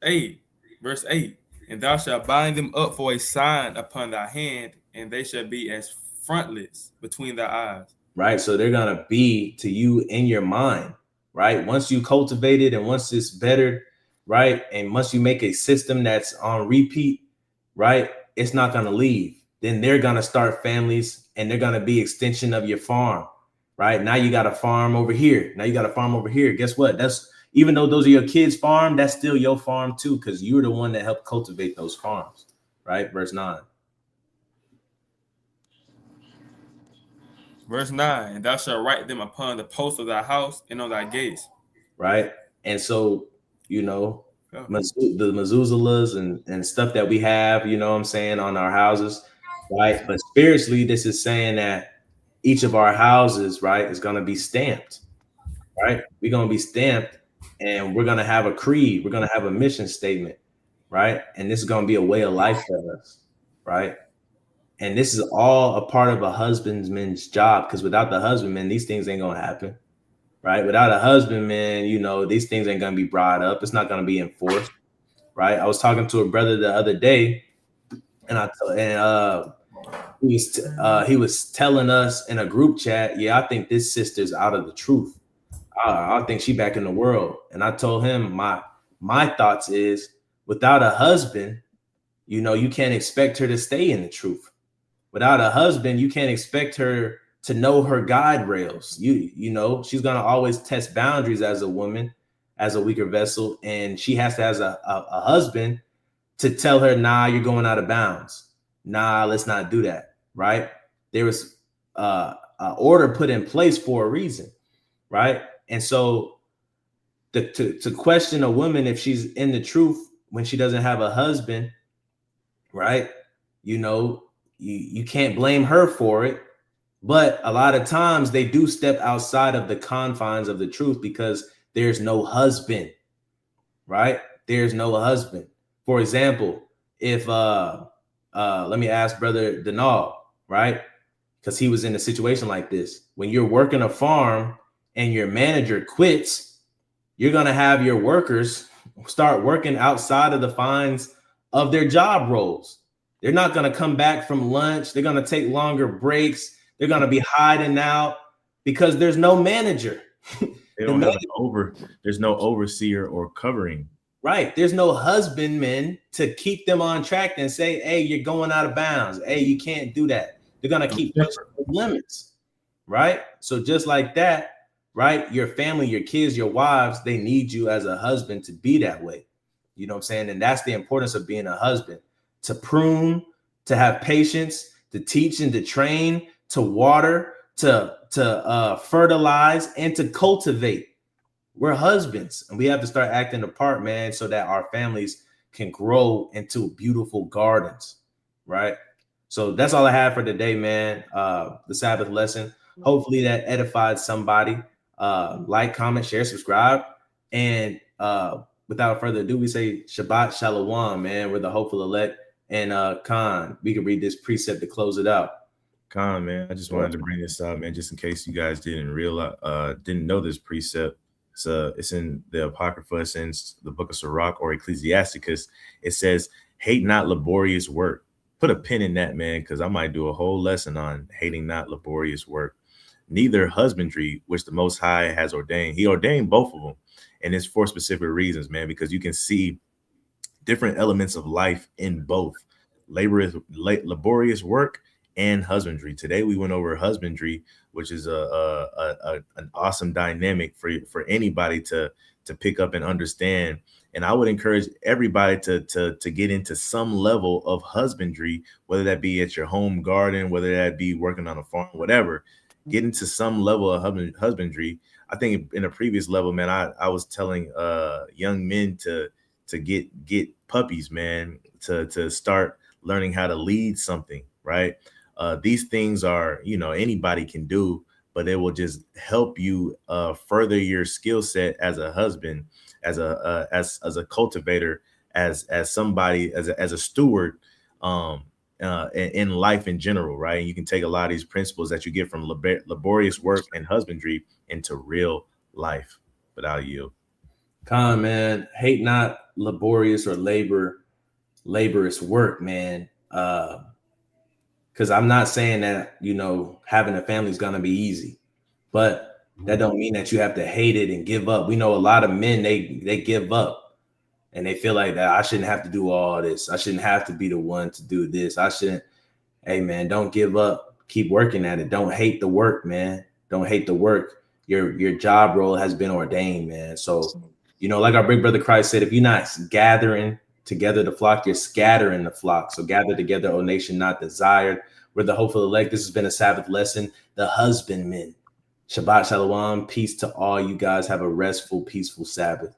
Speaker 2: 8, verse 8. And thou shalt bind them up for a sign upon thy hand, and they shall be as frontlets between thy eyes.
Speaker 1: Right. So they're going to be to you in your mind, right? Once you cultivate it and once it's bettered, right? And once you make a system that's on repeat, right? It's not going to leave. Then they're going to start families and they're going to be extension of your farm, right? Now you got a farm over here. Now you got a farm over here. Guess what? That's, even though those are your kids' farm, that's still your farm too, because you're the one that helped cultivate those farms, right? Verse 9.
Speaker 2: Verse 9. And thou shalt write them upon the posts of thy house and on thy gates.
Speaker 1: Right. And so, you know, the mezuzahs and stuff that we have, you know what I'm saying, on our houses, right? But spiritually, this is saying that each of our houses, right, is going to be stamped, right? We're going to be stamped and we're going to have a creed. We're going to have a mission statement, right? And this is going to be a way of life for us, right? And this is all a part of a husbandman's job, because without the husbandman, these things ain't going to happen, right? Without a husbandman, you know, these things ain't going to be brought up. It's not going to be enforced, right? I was talking to a brother the other day, and he was telling us in a group chat, yeah, I think this sister's out of the truth. I think she back in the world. And I told him my thoughts is, without a husband, you know, you can't expect her to stay in the truth. Without a husband, you can't expect her to know her guide rails. You know, she's gonna always test boundaries as a woman, as a weaker vessel, and she has to have a husband to tell her, nah, you're going out of bounds. Nah, let's not do that, right? There was an order put in place for a reason, right? And so to question a woman if she's in the truth when she doesn't have a husband, right? You know, you can't blame her for it. But a lot of times they do step outside of the confines of the truth because there's no husband, right? There's no husband. For example, if let me ask Brother Denal, right? Because he was in a situation like this. When you're working a farm and your manager quits, you're gonna have your workers start working outside of the fines of their job roles. They're not gonna come back from lunch. They're gonna take longer breaks. They're gonna be hiding out because there's no manager.
Speaker 3: They don't have there's no overseer or covering.
Speaker 1: Right. There's no husbandman to keep them on track and say, hey, you're going out of bounds. Hey, you can't do that. They're going to keep pushing the limits. Right. So just like that, right? Your family, your kids, your wives, they need you as a husband to be that way. You know what I'm saying? And that's the importance of being a husband, to prune, to have patience, to teach and to train, to water, to fertilize, and to cultivate. We're husbands, and we have to start acting the part, man, so that our families can grow into beautiful gardens, right? So that's all I have for today, man. The Sabbath lesson. Hopefully that edified somebody. Like, comment, share, subscribe. And without further ado, we say Shabbat Shalom, man. We're the hopeful elect. And Khan, we can read this precept to close it out.
Speaker 3: Khan, man, I just wanted to bring this up, man, just in case you guys didn't know this precept. It's in the Apocrypha, it's in the book of Sirach or Ecclesiasticus. It says, hate not laborious work. Put a pin in that, man, because I might do a whole lesson on hating not laborious work. Neither husbandry, which the Most High has ordained. He ordained both of them. And it's for specific reasons, man, because you can see different elements of life in both laborious work and husbandry. Today we went over husbandry, which is an awesome dynamic for anybody to pick up and understand. And I would encourage everybody to get into some level of husbandry, whether that be at your home garden, whether that be working on a farm, whatever. Get into some level of husbandry. I think in a previous level, man, I was telling young men to get puppies, man, to start learning how to lead something, right? These things are, you know, anybody can do, but it will just help you further your skill set as a husband, as a cultivator, as somebody, as a steward in life in general, right? And you can take a lot of these principles that you get from laborious work and husbandry into real life. Without you,
Speaker 1: Khan, man, hate not laborious or laborious work, man. Because I'm not saying that, you know, having a family is gonna be easy, but that don't mean that you have to hate it and give up. We know a lot of men, they give up and they feel like that I shouldn't have to do all this. I shouldn't have to be the one to do this. I shouldn't. Hey, man, don't give up. Keep working at it. Don't hate the work, man. Don't hate the work. Your job role has been ordained, man. So, you know, like our big brother Christ said, if you're not gathering together the flock, you're scattering the flock. So gather together, O nation not desired. We're the hopeful elect. This has been a Sabbath lesson. The husbandmen. Shabbat Shalom. Peace to all you guys. Have a restful, peaceful Sabbath.